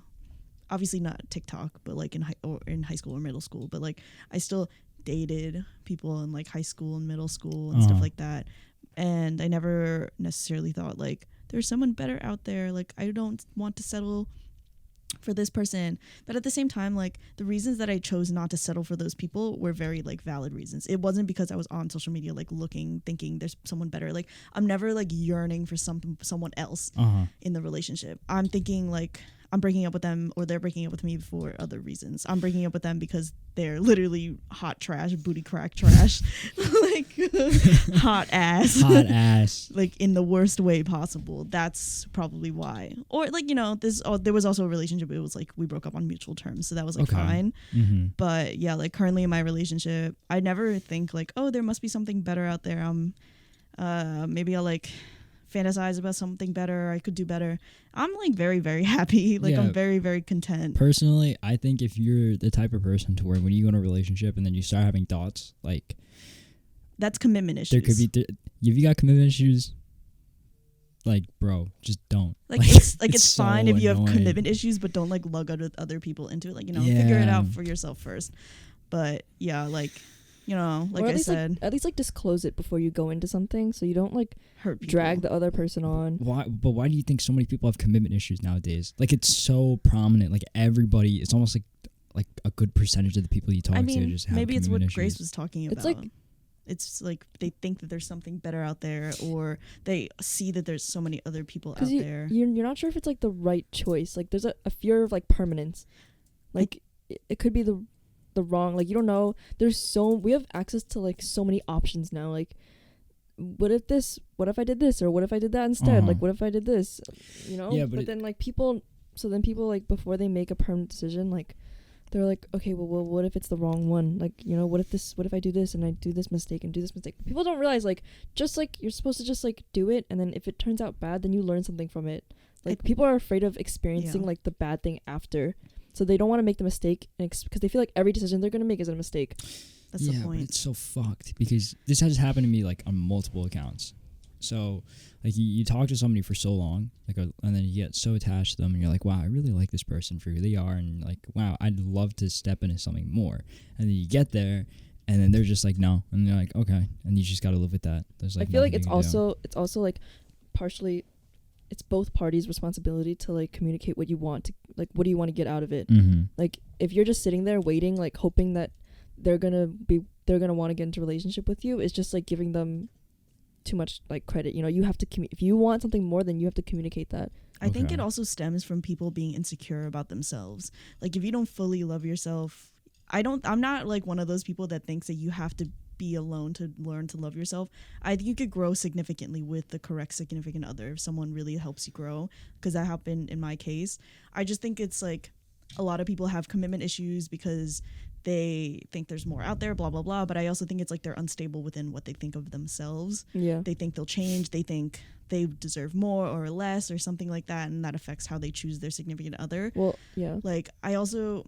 obviously not TikTok, but like in high school or middle school, but like I still dated people in like high school and middle school and stuff like that. And I never necessarily thought like there's someone better out there. Like I don't want to settle for this person. But at the same time, like the reasons that I chose not to settle for those people were very like valid reasons. It wasn't because I was on social media like looking, thinking there's someone better. Like I'm never like yearning for someone else in the relationship. I'm thinking like I'm breaking up with them, or they're breaking up with me for other reasons. I'm breaking up with them because they're literally hot trash, booty crack trash, like hot ass, like in the worst way possible. That's probably why. Or like, you know, there was also a relationship. It was like we broke up on mutual terms, so that was like fine. But yeah, like currently in my relationship, I never think like, oh, there must be something better out there. Maybe I'll like fantasize about something better. I could do better. I'm like very, very happy. Like I'm very, very content. Personally, I think if you're the type of person to where when you go in a relationship and then you start having thoughts, like that's commitment issues. There could be if you got commitment issues, like bro, just don't. Like it's fine if you have commitment issues, but don't like lug other people into it. Like, you know, figure it out for yourself first. But yeah, like, you know, like I said, at least like disclose it before you go into something, so you don't like hurt people. Drag the other person on. Why do you think so many people have commitment issues nowadays? Like it's so prominent. Like everybody, it's almost like a good percentage of the people you talk to just have maybe it's what issues. Grace was talking about. It's like they think that there's something better out there, or they see that there's so many other people out there. You're not sure if it's like the right choice. Like there's a fear of like permanence. Like it could be the wrong, like you don't know. We have access to like so many options now. Like what if I did this, or what if I did that instead? Like what if I did this, you know? Yeah, but then like people like before they make a permanent decision, like they're like, okay, well what if it's the wrong one? Like, you know, what if I do this and I do this mistake and do this mistake? People don't realize like just like you're supposed to just like do it, and then if it turns out bad, then you learn something from it. Like people are afraid of experiencing like the bad thing after. So they don't want to make the mistake because they feel like every decision they're going to make is a mistake. That's the point. But it's so fucked because this has happened to me like on multiple accounts. So like you talk to somebody for so long, like, and then you get so attached to them, and you're like, wow, I really like this person for who they are, and like, wow, I'd love to step into something more. And then you get there, and then they're just like, no, and you're like, okay, and you just got to live with that. There's like, I feel like it's also like partially. It's both parties' responsibility to like communicate what you want to, like what do you want to get out of it. Like if you're just sitting there waiting, like hoping that they're gonna want to get into a relationship with you, it's just like giving them too much like credit. You know, you have to if you want something more, then you have to communicate that. I think it also stems from people being insecure about themselves. Like if you don't fully love yourself, I'm not like one of those people that thinks that you have to be alone to learn to love yourself. I think you could grow significantly with the correct significant other if someone really helps you grow, because that happened in my case. I just think it's like a lot of people have commitment issues because they think there's more out there, blah blah blah, but I also think it's like they're unstable within what they think of themselves. They think they'll change, they think they deserve more or less or something like that, and that affects how they choose their significant other. Like I also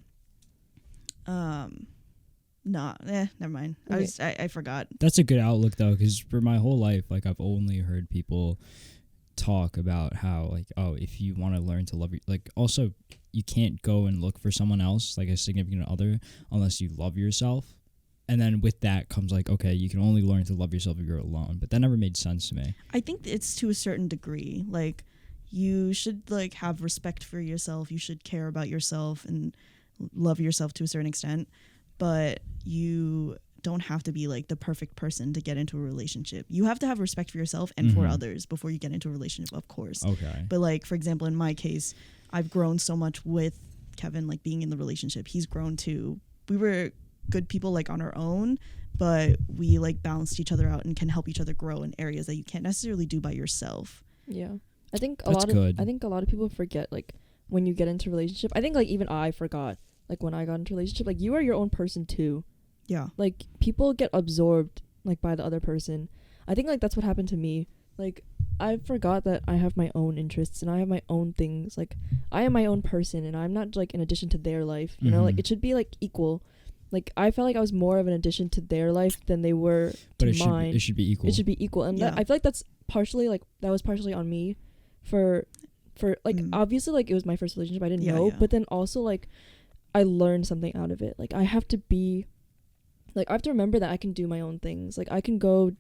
never mind. Okay. I forgot. That's a good outlook though, because for my whole life, like I've only heard people talk about how like, oh, if you want to learn to love you, like also you can't go and look for someone else like a significant other unless you love yourself. And then with that comes like, okay, you can only learn to love yourself if you're alone. But that never made sense to me. I think it's to a certain degree. Like you should like have respect for yourself. You should care about yourself and love yourself to a certain extent. But you don't have to be like the perfect person to get into a relationship. You have to have respect for yourself and for others before you get into a relationship, of course. Okay. But like, for example, in my case, I've grown so much with Kevin, like being in the relationship. He's grown too. We were good people like on our own, but we like balanced each other out and can help each other grow in areas that you can't necessarily do by yourself. Yeah. I think a lot of people forget like when you get into a relationship. I think like even I forgot like when I got into a relationship, like you are your own person too. Yeah. Like people get absorbed like by the other person. I think like that's what happened to me. Like I forgot that I have my own interests and I have my own things. Like I am my own person and I'm not like in addition to their life, you know, like it should be like equal. like I felt like I was more of an addition to their life than they were But to mine. it should be equal. It should be equal, and Yeah. I feel like that was partially on me, for like obviously like it was my first relationship, I didn't know, Yeah. but then also like I learned something out of it. Like I have to remember that I can do my own things. Like I can go,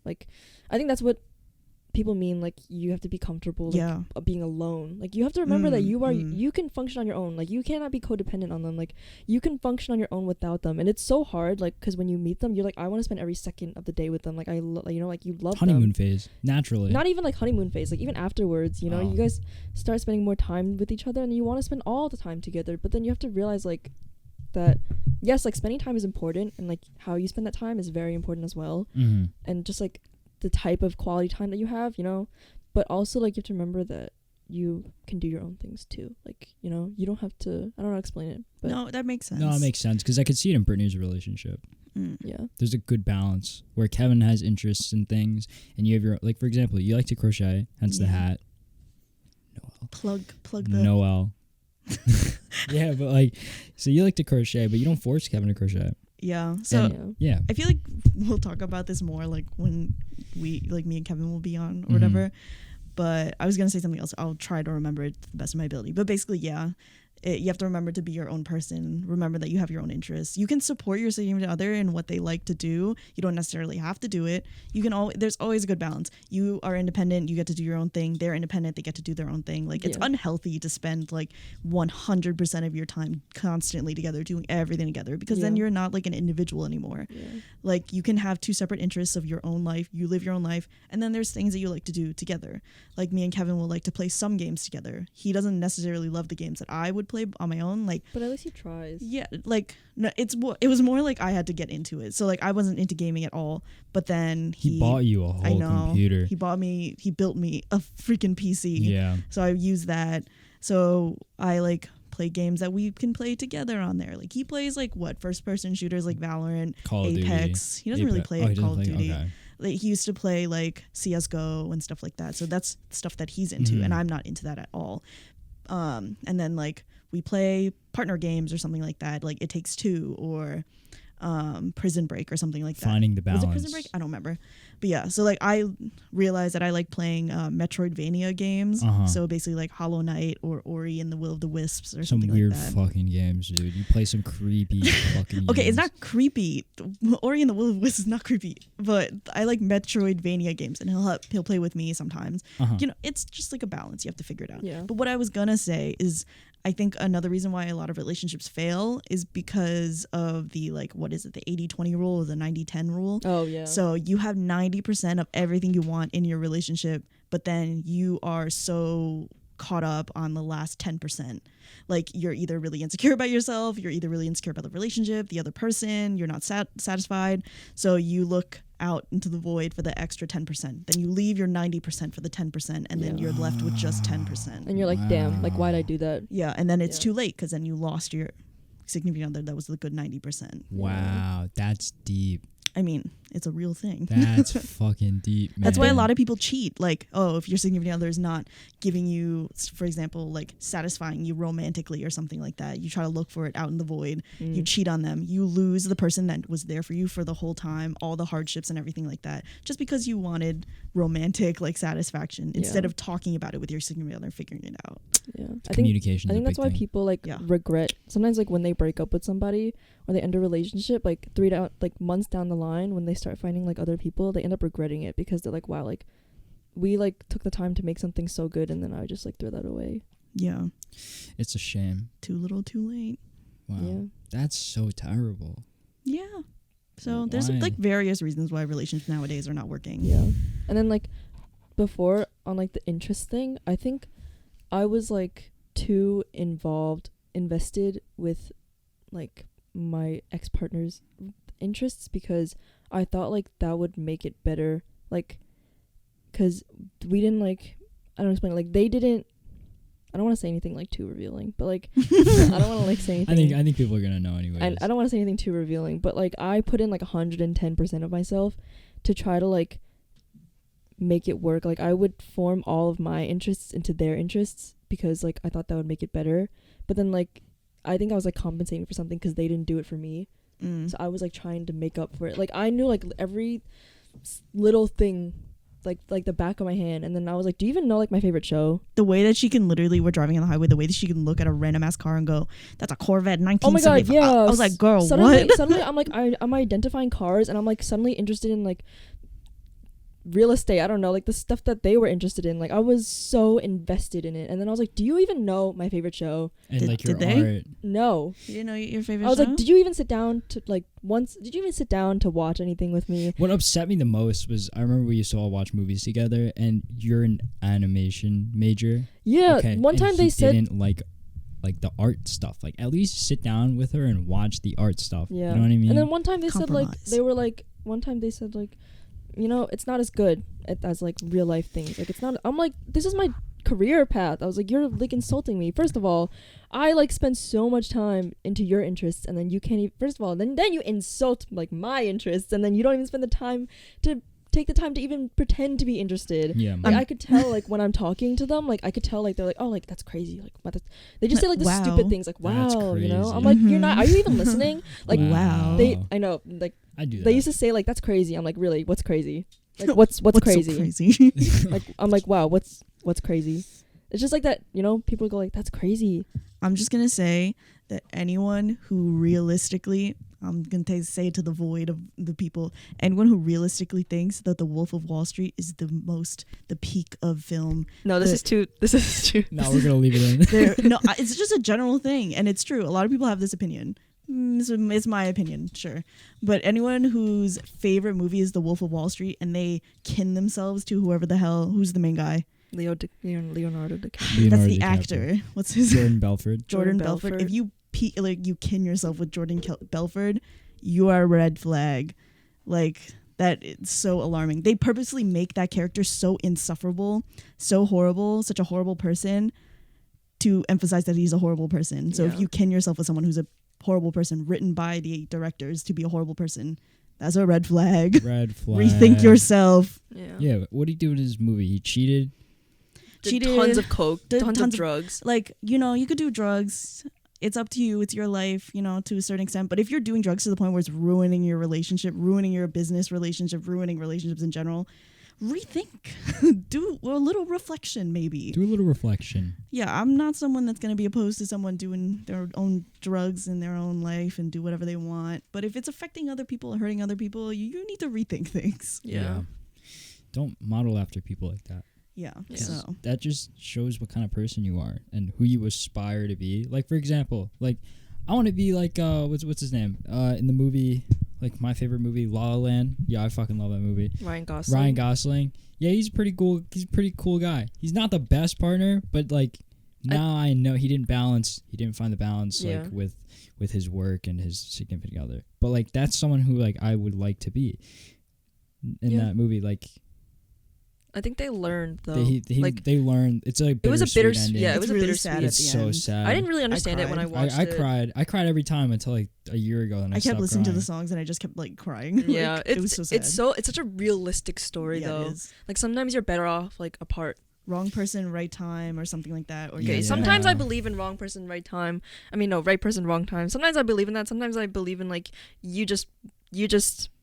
like I think that's what people mean, like you have to be comfortable being alone. Like you have to remember that you can function on your own. Like you cannot be codependent on them. Like you can function on your own without them, and it's so hard, like because when you meet them you're like, I want to spend every second of the day with them. Like like you love honeymoon them. phase naturally. Not even like honeymoon phase, like even afterwards, you guys start spending more time with each other and you want to spend all the time together, but then you have to realize like that yes, like spending time is important, and like how you spend that time is very important as well. And just like the type of quality time that you have, but also like you have to remember that you can do your own things too. Like, you don't have to, I don't know how to explain it, but No, that makes sense. No, it makes sense because I could see it in Brittany's relationship. Yeah, There's a good balance where Kevin has interests in things and you have your, like, for example, you like to crochet, hence the hat. Plug the Noel. Yeah, but like, so you like to crochet, but you don't force Kevin to crochet. Yeah. So Yeah. I feel like we'll talk about this more like when me and Kevin will be on or whatever. But I was gonna say something else. I'll try to remember it to the best of my ability. But basically, you have to remember to be your own person. Remember that you have your own interests. You can support your significant other in what they like to do. You don't necessarily have to do it. You can there's always a good balance. You are independent. You get to do your own thing. They're independent. They get to do their own thing. Like it's unhealthy to spend like 100% of your time constantly together, doing everything together, because then you're not like an individual anymore. Like you can have two separate interests of your own life. You live your own life, and then there's things that you like to do together. Like me and Kevin will like to play some games together. He doesn't necessarily love the games that I would play on my own, like, but at least he tries. Yeah, like no, it was more like I had to get into it. So like I wasn't into gaming at all, but then he bought you a whole computer. He built me a freaking PC. Yeah. So I use that. So I like play games that we can play together on there. Like he plays like first person shooters like Valorant, Call of Apex. Duty. He doesn't really play Call of Duty. Okay. Like he used to play like CS:GO and stuff like that. So that's stuff that he's into, and I'm not into that at all. And then like we play partner games or something like that, like It Takes Two or Prison Break or something like that. Finding the balance. Was it Prison Break? I don't remember. But yeah, so like I realized that I like playing Metroidvania games. So basically like Hollow Knight or Ori and the Will of the Wisps or some something weird like that. fucking games, dude. You play some creepy fucking Okay, games. it's not creepy. Ori and the Will of the Wisps is not creepy, but I like Metroidvania games, and he'll play with me sometimes. It's just like a balance. You have to figure it out. Yeah. But what I was gonna say is, I think another reason why a lot of relationships fail is because of the like, what is it, the 80-20 rule or the 90-10 rule. Oh yeah. So you have 90% of everything you want in your relationship, but then you are so caught up on the last 10%. Like you're either really insecure about yourself, you're either really insecure about the relationship, the other person, you're not satisfied. So you look out into the void for the extra 10%. Then you leave your 90% for the 10%, and then you're left with just 10%. And you're like, damn, like why'd I do that? Yeah, and then it's too late because then you lost your significant other that was the good 90%. Wow, that's deep. I mean, it's a real thing. That's fucking deep, man. That's why a lot of people cheat. Like, oh, if your significant other is not giving you, for example, like satisfying you romantically or something like that, you try to look for it out in the void. You cheat on them. You lose the person that was there for you for the whole time, all the hardships and everything like that, just because you wanted romantic like satisfaction instead of talking about it with your significant other and figuring it out. Yeah, Communication. I think that's why people like regret sometimes, like when they break up with somebody or they end a relationship, like months down the line when they start finding like other people, they end up regretting it because they're like, wow, like we like took the time to make something so good and then I just like threw that away. Yeah, it's a shame. Too little, too late. Wow, yeah. That's so terrible. Yeah. So there's like various reasons why relationships nowadays are not working. Yeah, and then like before on like the interest thing, I think I was like too invested with like my ex-partner's interests because I thought like that would make it better, like because we didn't like, I don't explain it, like they didn't, I don't want to say anything like too revealing, but like I don't want to like say anything. I think people are gonna know anyway. And I don't want to say anything too revealing, but like I put in like 110% of myself to try to like make it work. Like I would form all of my interests into their interests because like I thought that would make it better. But then like I think I was like compensating for something because they didn't do it for me. So I was like trying to make up for it. Like I knew like every little thing, like the back of my hand. And then I was like, do you even know like my favorite show? The way that she can literally, we're driving on the highway, the way that she can look at a random ass car and go, that's a Corvette 1975. Oh my god, yeah. I was like, girl, suddenly, what? Suddenly I'm like, I'm identifying cars, and I'm like suddenly interested in like real estate. I don't know, like the stuff that they were interested in. Like I was so invested in it. And then I was like, do you even know my favorite show? And Did- like your did they? art. No. You didn't know your favorite I was show? like, did you even sit down to like once? Did you even sit down to watch anything with me? What upset me the most was I remember we used to all watch movies together, and you're an animation major. Yeah. Okay, One and time he they said, didn't like the art stuff. Like at least sit down with her and watch the art stuff. yeah. You know what I mean? And then one time they said like Compromise. one time they said like, you know, it's not as good as like real life things. Like it's not. I'm like, this is my career path. I was like, you're like insulting me. First of all, I like spend so much time into your interests, and then you can't even. First of all, then you insult like my interests, and then you don't even spend the time to take the time to even pretend to be interested. yeah. Like I could tell like when I'm talking to them, like I could tell like they're like, oh, like that's crazy. Like what? They just say like the Wow. stupid things like That's wow, you know. I'm crazy. like, you're not. Are you even listening? Like Wow. I know like I do that. they used to say like that's crazy. I'm like, really? What's crazy? Like what's crazy? So crazy? Like I'm like, wow, what's crazy? It's just like that, you know, people go like, that's crazy. I'm just gonna say that anyone who realistically, I'm gonna say to the void of the people, anyone who realistically thinks that The Wolf of Wall Street is the peak of film. No, this is too. No, we're gonna leave it in. No, it's just a general thing, and it's true. A lot of people have this opinion. It's my opinion, sure. But anyone whose favorite movie is The Wolf of Wall Street and they kin themselves to who's the main guy? Leonardo DiCaprio. Leonardo That's the DiCaprio. actor. What's his Jordan Belfort. Jordan Belfort. If you you kin yourself with Jordan Belfort, you are a red flag. Like that, it's so alarming. They purposely make that character so insufferable, so horrible, such a horrible person, to emphasize that he's a horrible person. So if Yeah. you kin yourself with someone who's a horrible person, written by the directors to be a horrible person, that's a red flag. Red flag. Rethink yourself. Yeah. Yeah, but what did he do in his movie? He cheated. Did Cheated, tons of coke, did tons of tons of- drugs. Like, you know, you could do drugs. It's up to you. It's your life, you know, to a certain extent. But if you're doing drugs to the point where it's ruining your relationship, ruining your business relationship, ruining relationships in general, rethink. Do a little reflection, maybe. Do a little reflection. Yeah, I'm not someone that's going to be opposed to someone doing their own drugs in their own life and do whatever they want. But if it's affecting other people and hurting other people, you need to rethink things. Yeah. Don't model after people like that. Yeah. Yeah. So That just shows what kind of person you are and who you aspire to be. Like, for example, like I want to be like what's his name? In the movie, like my favorite movie, La La Land. Yeah, I fucking love that movie. Ryan Gosling. Ryan Gosling. Yeah, he's pretty cool. He's a pretty cool guy. He's not the best partner, but like now I know he didn't find the balance Yeah. like with his work and his significant other. But like that's someone who like I would like to be in Yeah. that movie. Like I think they learned though. they learned. It's like it was a bittersweet ending. yeah, it it's was a really bittersweet. sad at It's the so end. sad. I didn't really understand it when I cried. watched I it. cried. I cried every time until like a year ago. And I I kept stopped listening to crying. the songs and I just kept like crying. Yeah, Like, it was so sad. it's such a realistic story Yeah, though. it is. Like sometimes you're better off like apart. Wrong person, right time, or something like that. Or Okay, Yeah. sometimes I believe in wrong person, right time. I mean, no, right person, wrong time. Sometimes I believe in that. Sometimes I believe in like you just.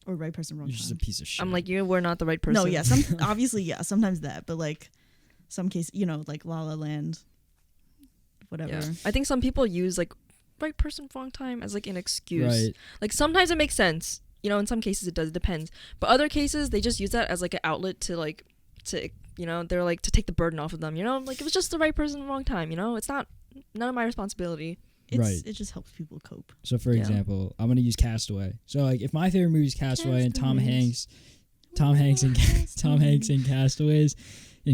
or right person, wrong You're just a time. piece of shit. I'm like you were not the right person. No, yeah, obviously, yeah, sometimes that, but like some case, you know, like La La Land, whatever. Yeah. I think some people use like right person, wrong time as like an excuse. right. Like sometimes it makes sense. You know, in some cases it does. It depends. But other cases they just use that as like an outlet to you know, they're like to take the burden off of them. You know, like it was just the right person, wrong time. You know, it's not none of my responsibility. Right. It just helps people cope. So for Yeah. example, I'm gonna use Castaway. So like if my favorite movie is Castaway and Tom Castaways. Hanks and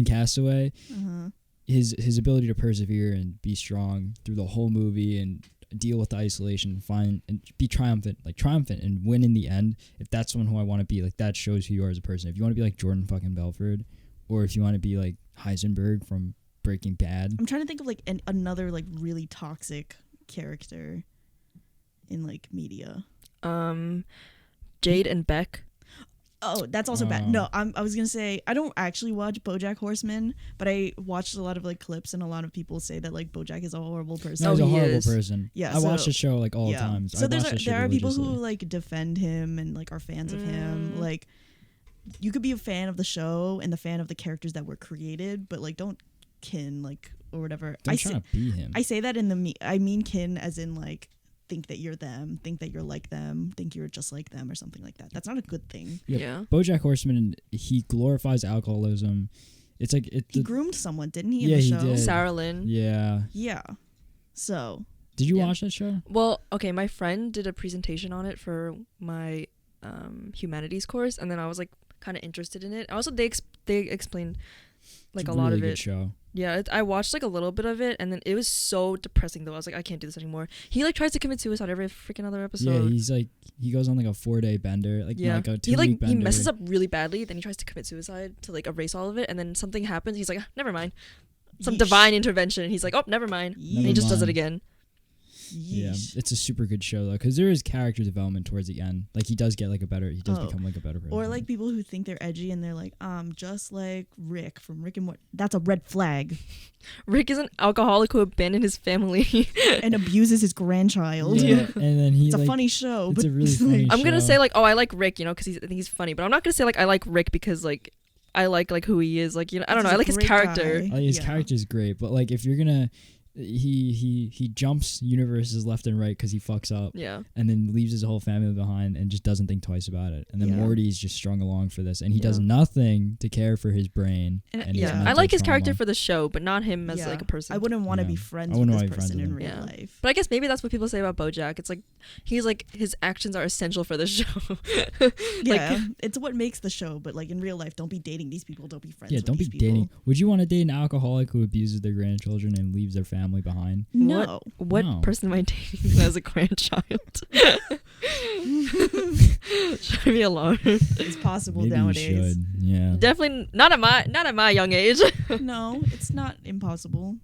Castaway, Uh-huh. his ability to persevere and be strong through the whole movie and deal with the isolation, find and be triumphant and win in the end. If that's someone who I want to be, like that shows who you are as a person. If you want to be like Jordan fucking Belfort, or if you want to be like Heisenberg from Breaking Bad. I'm trying to think of like another like really toxic character in like media. Jade and Beck. Oh, that's also bad. No, I was gonna say I don't actually watch BoJack Horseman, but I watched a lot of like clips, and a lot of people say that like BoJack is a horrible person. No, he's a he horrible is. person. Yeah, I watch so- the show like all the time. So I watch the show there are people who religiously. like defend him and like are fans of him. Like, you could be a fan of the show and the fan of the characters that were created, but like don't kin like or whatever. Don't try to be him. I say that in the I mean kin as in like think that you're them, think that you're like them, think you're just like them or something like that. That's not a good thing. Yep. Yeah. BoJack Horseman, he glorifies alcoholism. It's like He groomed someone, didn't he? Yeah, in the he show? did. Sarah Lynn. Yeah. Yeah. So Did you Yeah. watch that show? Well, okay, my friend did a presentation on it for my humanities course, and then I was like kind of interested in it. Also, they explained like It's a lot really of good it. show. Yeah, I watched like a little bit of it, and then it was so depressing though. I was like, I can't do this anymore. He like tries to commit suicide every freaking other episode. Yeah, he's like he goes on like a 4-day bender, like Yeah. like a 2-week He like bender. he messes up really badly, then he tries to commit suicide to like erase all of it, and then something happens. He's like, "Ah, never mind, some Yeesh. divine intervention, and he's like, oh, never mind, and he Never just does it mind. again. Yeah, Yeesh. it's a super good show though, because there is character development towards the end. Like he does become like a better person. Or like people who think they're edgy and they're like, just like Rick from Rick and Morty. That's a red flag. Rick is an alcoholic who abandoned his family. And abuses his grandchild. yeah, and then he It's like, a funny show. it's but a really like- funny I'm gonna show. say like, oh, I like Rick, you know, because I think he's funny, but I'm not gonna say like I like Rick because like I like who he is, like, you know, I don't know, He's I a like his great character. guy. Like, his Yeah. character is great, but like if you're gonna, he jumps universes left and right because he fucks up, Yeah, and then leaves his whole family behind and just doesn't think twice about it. And then Yeah. Morty's just strung along for this, and he does Yeah. nothing to care for his brain. And- And his yeah. I mental like his trauma. character for the show, but not him as Yeah. like a person. I wouldn't want to be Yeah. friends I with wouldn't this wanna be friends person with in him. real Yeah. life. But I guess maybe that's what people say about BoJack. It's like he's like his actions are essential for the show. Yeah, it's what makes the show. But like in real life, don't be dating these people. Don't be friends. Yeah, with don't be these people. dating. Would you want to date an alcoholic who abuses their grandchildren and leaves their family behind? No. What No. person am I dating who has a grandchild? Should I be alone? It's possible Maybe nowadays. you should. Yeah. Definitely not at my young age. No, it's not impossible.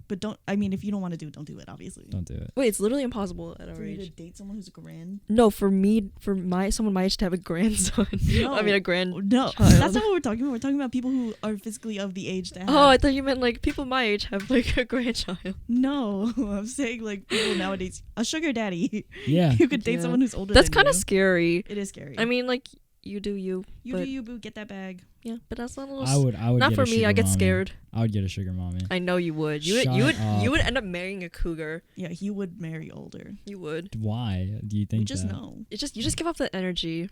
But don't. I mean, if you don't want to do it, don't do it. Obviously. Don't do it. Wait, it's literally impossible at our For you to age. date someone who's a grand. No, for someone my age to have a grandson. No. I mean a grand. No, child. that's not what we're talking about. We're talking about people who are physically of the age to have. Oh, I thought you meant like people my age have like a grandchild. No, I'm saying like people nowadays. A sugar daddy. Yeah. You could date Yeah. someone who's older. That's than kind of you. scary. It is scary. I mean, like you do you. you but do you, boo. Get that bag. Yeah, but that's not a little. I would. not get for a me. sugar I get mommy. scared. I would get a sugar mommy. I know you would. You Shut would. up. You would end up marrying a cougar. Yeah, he would marry older. You would. Why do you think We just that? know. You just give off the energy.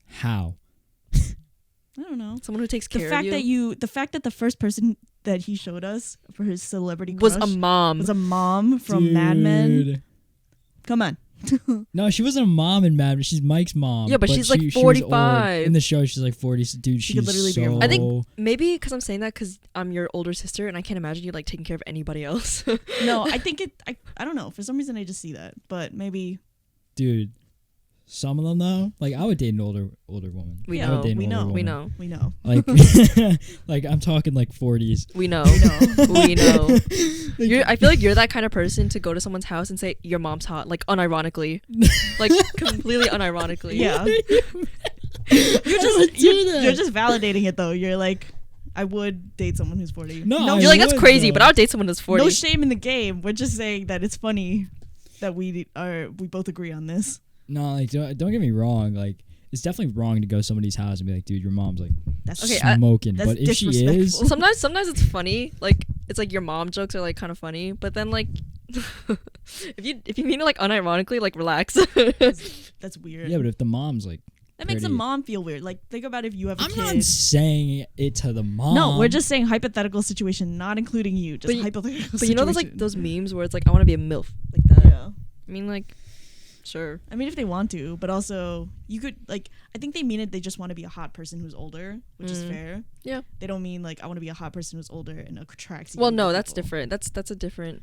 How? I don't know. Someone who takes The care fact of you. the fact that the first person that he showed us for his celebrity was crush a mom. was a mom from Mad Men. Dude. Come on. No, she wasn't a mom in Mad Men. She's Mike's mom. Yeah, but she's, like, she was old. 45. In the show, she's like 40. Dude, She could she's literally be so. your mom. I think maybe because I'm saying that because I'm your older sister and I can't imagine you like taking care of anybody else. No, I think it. I don't know. For some reason, I just see that. But maybe. Dude, some of them though, like I would date an older woman. We Yeah, I would know. date an we older know, We woman. know. We know. Like, like I'm talking like 40s. We know. We know. We know. I feel like you're that kind of person to go to someone's house and say your mom's hot, like unironically, like completely unironically. Yeah. just You're just validating it though. You're like, I would date someone who's 40. No, no, I You're like that's would, crazy, though. but I would date someone who's 40. no shame in the game. We're just saying that it's funny that we both agree on this. No, like don't get me wrong. Like it's definitely wrong to go to somebody's house and be like, dude, your mom's like That's Okay, smoking. that's But if she is, disrespectful. Sometimes it's funny. Like it's like your mom jokes are like kind of funny, but then like if you mean it like unironically, like relax. That's weird. yeah, but if the mom's like, that makes a pretty- mom feel weird. Like think about if you have a I'm kid. not saying it to the mom. No, we're just saying hypothetical situation, not including you. Just But you- hypothetical. But you know those like situation. those memes where it's like I want to be a milf like that. Yeah. I mean like sure. I mean, if they want to, but also you could like. I think they mean it. They just want to be a hot person who's older, which is fair. Yeah. They don't mean like I want to be a hot person who's older and attracts. Well, younger no, that's people. different. That's a different.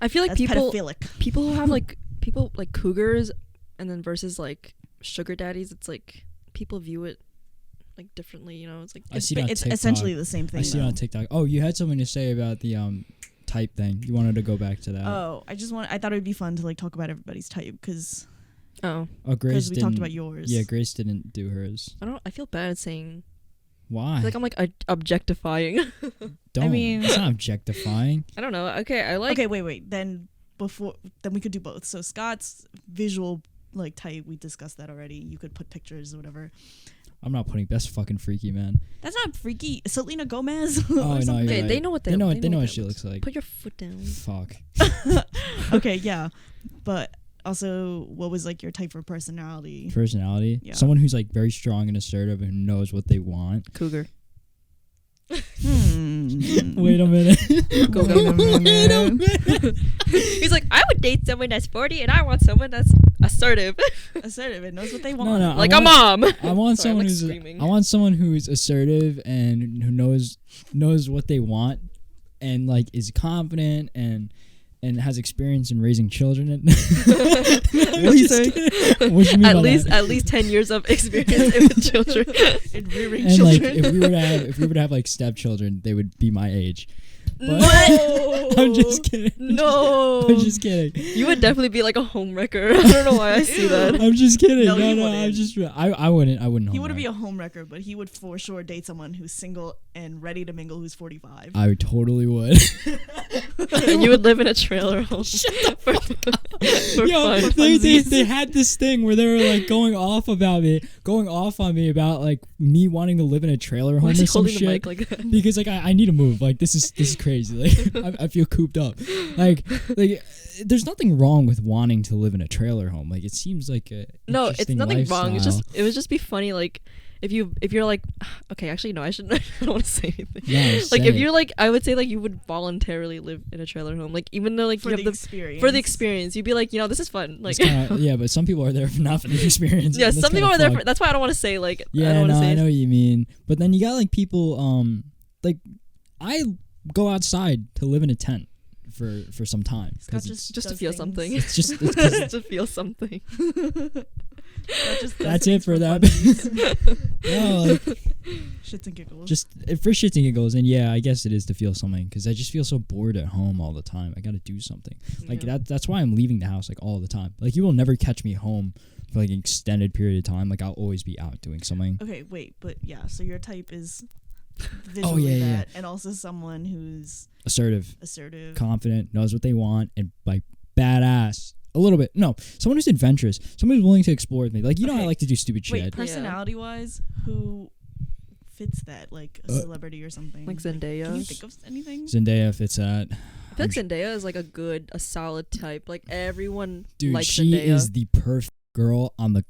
I feel like That's people pedophilic. who have like people like cougars and then versus like sugar daddies, it's like people view it like differently, you know. It's like I see it on It's TikTok. essentially the same thing. I see it though. on TikTok. Oh, you had something to say about the type thing. You wanted to go back to that. Oh, I thought it would be fun to like talk about everybody's type because Oh, Oh, Grace Because we didn't. talked about yours. Yeah, Grace didn't do hers. I feel bad saying. Why? I feel like I'm like objectifying. Don't. mean- It's not objectifying. I don't know. Okay, I like. Okay, wait. Then we could do both. So Scott's visual like type, we discussed that already. You could put pictures or whatever. I'm not putting. That's fucking freaky, man. That's not freaky. Selena Gomez. Oh, no, you're Okay, right. they know what They know what that she looks like. Put your foot down. Fuck. Okay, yeah, but also, what was like your type for personality? Personality. Yeah. Someone who's like very strong and assertive and knows what they want. Cougar. Wait a minute. Go. Wait a minute. He's like, I would date someone that's 40, and I want someone that's assertive, Assertive. It knows what they want. No. like a mom. I want Sorry, I'm, someone like, who's. screaming. I want someone who's assertive and who knows what they want, and like is confident and has experience in raising children. What are you saying? What do you mean At by least that? at least 10 years of experience with children. In rearing And like, children. if we were to have like stepchildren, they would be my age. No. I'm just kidding. No. I'm just kidding. You would definitely be like a homewrecker. I don't know why I see that. I'm just kidding. No, you I'm wouldn't. just. I wouldn't. He wouldn't be homewreck. a homewrecker, but he would for sure date someone who's single and ready to mingle who's 45. I totally would. And you would live in a trailer home. For Yo, fun. they had this thing where they were like going off on me about like me wanting to live in a trailer home Why is or he some holding the mic shit. like that? Because like I need to move. Like this is crazy. Like I feel cooped up. Like there's nothing wrong with wanting to live in a trailer home. Like it seems like a No, it's interesting nothing wrong. It's lifestyle. just it would just be funny like if you're like okay, actually no, I don't want to say anything. Yeah, Like say if it. you're like I would say like you would voluntarily live in a trailer home. Like even though like for you the have experience. for the experience, you'd be like, this is fun. Like It's kinda, yeah, but some people are there for not for the experience. yeah, and that's some people kinda are there fucked. for that's why I don't want to say like I Yeah, don't want no, to say I know what you mean. But then you got like people, like I go outside to live in a tent for some time Scott because just to does feel things. something. it's just it's Just to feel something. Scott just does that's it things for that. fun. No, like Shits and giggles. just for shits and giggles, and yeah, I guess it is to feel something because I just feel so bored at home all the time. I got to do something. Like Yeah. that's why I'm leaving the house like all the time. Like you will never catch me home for like an extended period of time. Like I'll always be out doing something. Okay, wait, but yeah, so your type is visually yeah. that, and also someone who's Assertive, assertive. confident, knows what they want, and like badass. A little bit. No, someone who's adventurous. Someone who's willing to explore with me. Like, I Okay. like to do stupid Wait, shit. personality wise, who fits that? Like a celebrity or something? Like Can you Zendaya. think of anything? Zendaya fits that. I feel like Zendaya is like a solid type. Like everyone Dude, likes she Zendaya. is the perfect girl on the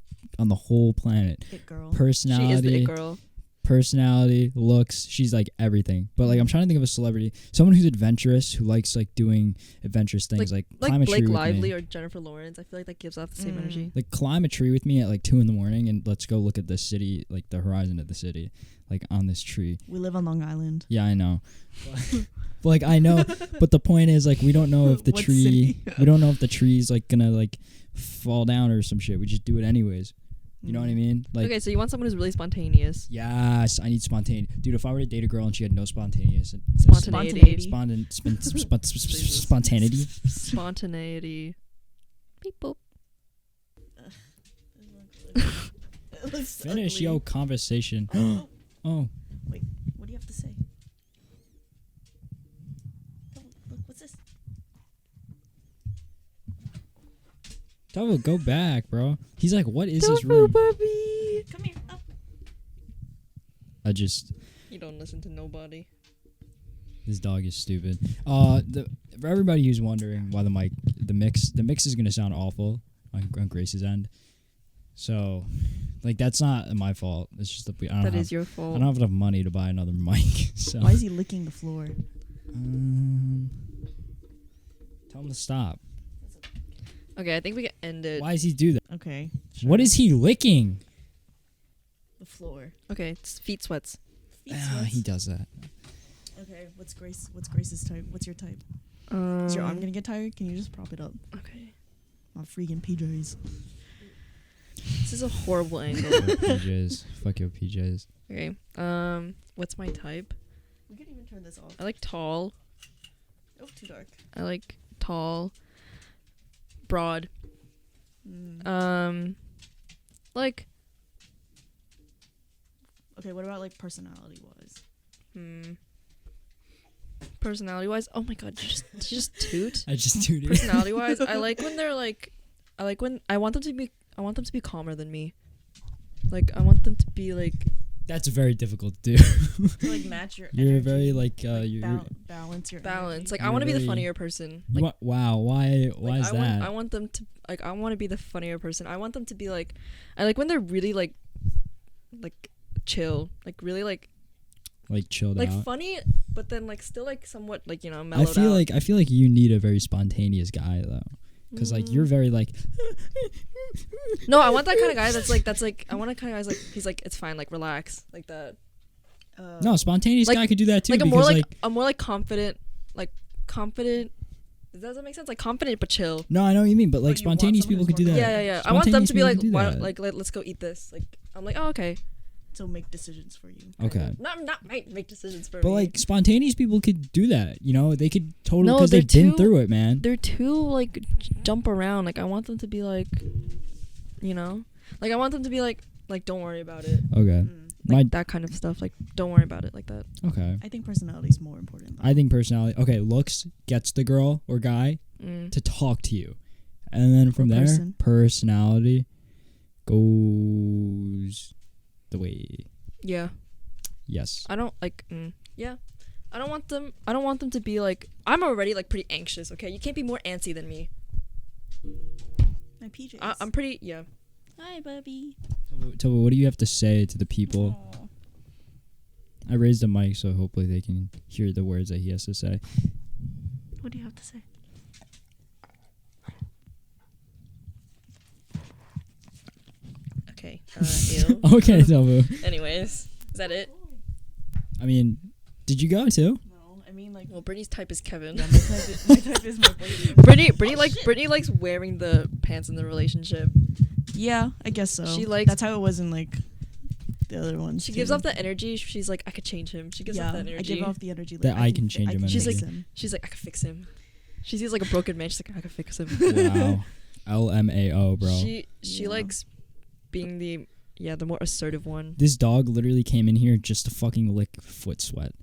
whole planet. It girl. She is the Personality, it girl. personality, looks. She's like everything. But like, I'm trying to think of a celebrity. Someone who's adventurous, who likes like doing adventurous things, like climb a Blake tree with Lively me. or Jennifer Lawrence. I feel like that gives off the same Mm. energy. Like climb a tree with me at like 2 a.m. and let's go look at the city, like the horizon of the city, like on this tree. We live on Long Island. Yeah, I know. But like I know, but the point is like we don't know if the What tree, city? we don't know if the tree's like gonna like fall down or some shit. We just do it anyways. You know what I mean? Like Okay, so you want someone who's really spontaneous. yes, I need spontaneity, dude. If I were to date a girl and she had no spontaneous, Spontaneity. spontaneity. Spontaneity. Beep boop. It looks Finish ugly. yo conversation. Oh, Oh, wait, what do you have to say? Oh, look, what's this? Toby, go back, bro. He's like, what is this room? Puppy. Come here. Up. I just. You don't listen to nobody. This dog is stupid. For everybody who's wondering why the mix is gonna sound awful on Grace's end. So, like that's not my fault. It's just that That is your I fault. don't have enough money to buy another mic. So, Why is he licking the floor? tell him to stop. Okay, I think we can end it. Why does he do that? Okay. What is he licking? The floor. Okay, it's feet sweats. Feet Ah, sweats. he does that. Okay, what's Grace's type? What's your type? Is your arm gonna get tired? Can you just prop it up? Okay. My freaking PJs. This is a horrible angle. PJs. Fuck your PJs. Okay. What's my type? We could even turn this off. I like tall. Oh, too dark. I like tall. Broad. Like, Okay, what about like personality wise? personality wise, oh my god, did you just toot. I just tooted. Personality wise, I like when they're like, I want them to be calmer than me. Like, I want them to be like, That's very difficult to do. To like match your You're energy, very like like balance your balance. energy. Like, I You're want to be the very- funnier person. Like, wow, why like, is that? I want them to, like, I want to be the funnier person. I want them to be like, I like when they're really like chill, like really like chilled like out. funny, but then like still like somewhat like, you know, I mellowed feel out. like you need a very spontaneous guy though, because like you're very like. No, I want that kind of guy that's like I want that kind of guy's like, he's like, it's fine, like, relax, like that. No, spontaneous like- guy could do that too. Like, Because a more like confident. Does that make sense? Like, confident but chill. No, I know what you mean, but like you want spontaneous someone people who's could do more that. Yeah. I want them to be like, Spontaneous people why, could do like, let's go eat this. Like, I'm like, oh, okay. to make decisions for you. Okay. Not make decisions for But me. like spontaneous people could do that, you know? They could totally, No, because they're they've been too- through it, man. They're too like jump around. Like, I want them to be like, you know, like, I want them to be like don't worry about it. Okay. Like, that kind of stuff. Like, don't worry about it, like that. Okay. I think personality is more important. Though. I think personality. Okay, looks gets the girl or guy to talk to you, and then from Or there, person. personality goes the way. Yeah. Yes. I don't like. Yeah. I don't want them to be like. I'm already like pretty anxious. Okay, you can't be more antsy than me. My PJs. I'm pretty. Yeah. Hi, Bubby. Toby, what do you have to say to the people? Aw. I raised the mic, so hopefully they can hear the words that he has to say. What do you have to say? Okay. Ew. Okay, Toby. Anyways, is that it? I mean, did you go too? No, I mean like. Well, Brittany's type is Kevin. Yeah, my type is my boy. Brittany likes wearing the pants in the relationship. Yeah, I guess so. She likes- That's how it was in like the other ones. She too. gives off the energy. She's like, I could change him. She gives off that I energy. give off the energy like, That I can change him She's fix like- him. She's like, I could fix him. She sees like a broken man. She's like, I could fix him. Wow. LMAO, bro. She Yeah. likes being the more assertive one. This dog literally came in here just to fucking lick foot sweat.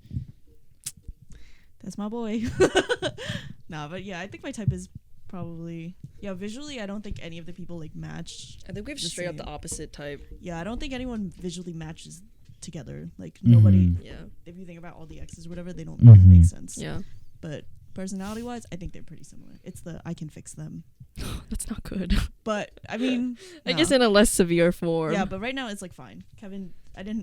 That's my boy. Nah, but yeah, I think my type is probably visually. I don't think any of the people like match. I think we have The straight up the same. opposite type. Yeah, I don't think anyone visually matches together. Like nobody. Mhm. Yeah. If you think about all the exes or whatever, they don't Mhm. make sense. Yeah. But personality wise, I think they're pretty similar. It's the I can fix them. That's not good. But I mean, I no. guess in a less severe form. Yeah, but right now it's like fine. Kevin,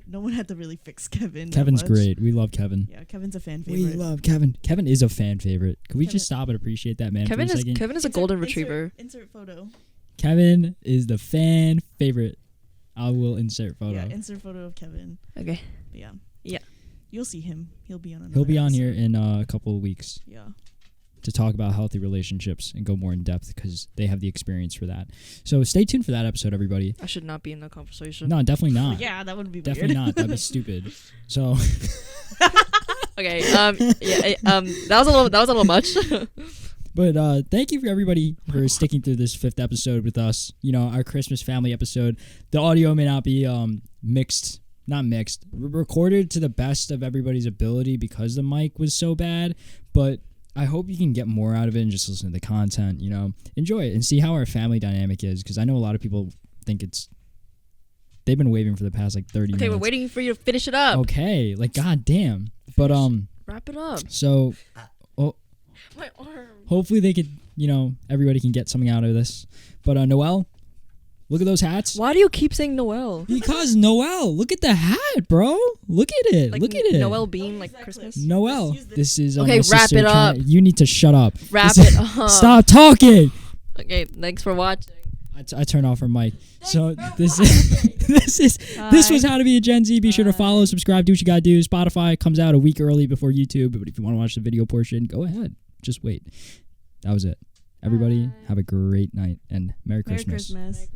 no one had to really fix Kevin. that Kevin's much. great. We love Kevin. Yeah, Kevin's a fan We favorite. love Kevin. Kevin is a fan favorite. Can we Kevin- just stop and appreciate that man Kevin for a second? is a golden retriever. Insert photo. Kevin is the fan favorite. I will insert photo. Yeah, insert photo of Kevin. Okay. But yeah. Yeah. You'll see him. He'll be on another He'll be on here episode. in a couple of weeks Yeah. to talk about healthy relationships and go more in depth because they have the experience for that. So stay tuned for that episode, everybody. I should not be in that conversation. No, definitely not. Yeah, that would be Definitely weird. not. That'd be stupid. So Okay. That was a little much. But thank you for everybody for sticking through this 5th episode with us. You know, our Christmas family episode. The audio may not be recorded to the best of everybody's ability because the mic was so bad. But I hope you can get more out of it and just listen to the content, you know. Enjoy it and see how our family dynamic is because I know a lot of people think they've been waiting for the past like 30 minutes. Okay, we're waiting for you to finish it up. Okay, like goddamn. But Wrap it up. so My arm. hopefully they could, you know, everybody can get something out of this. But Noel, look at those hats. Why do you keep saying Noel? Because Noel, look at the hat, bro. Look at it. Like look at it. Noel being like Use that Christmas. clip. Noel. Just use this. This is Okay, my wrap sister it up. You need to shut up. Wrap This it is- up. Stop talking. Okay, thanks for watching. I turn off her mic. So this is this was How to Be a Gen Z. Be sure to follow, subscribe, do what you gotta do. Spotify comes out a week early before YouTube, but if you want to watch the video portion, go ahead. Just wait. That was it. Everybody, Bye. have a great night and Merry Merry Christmas. Christmas.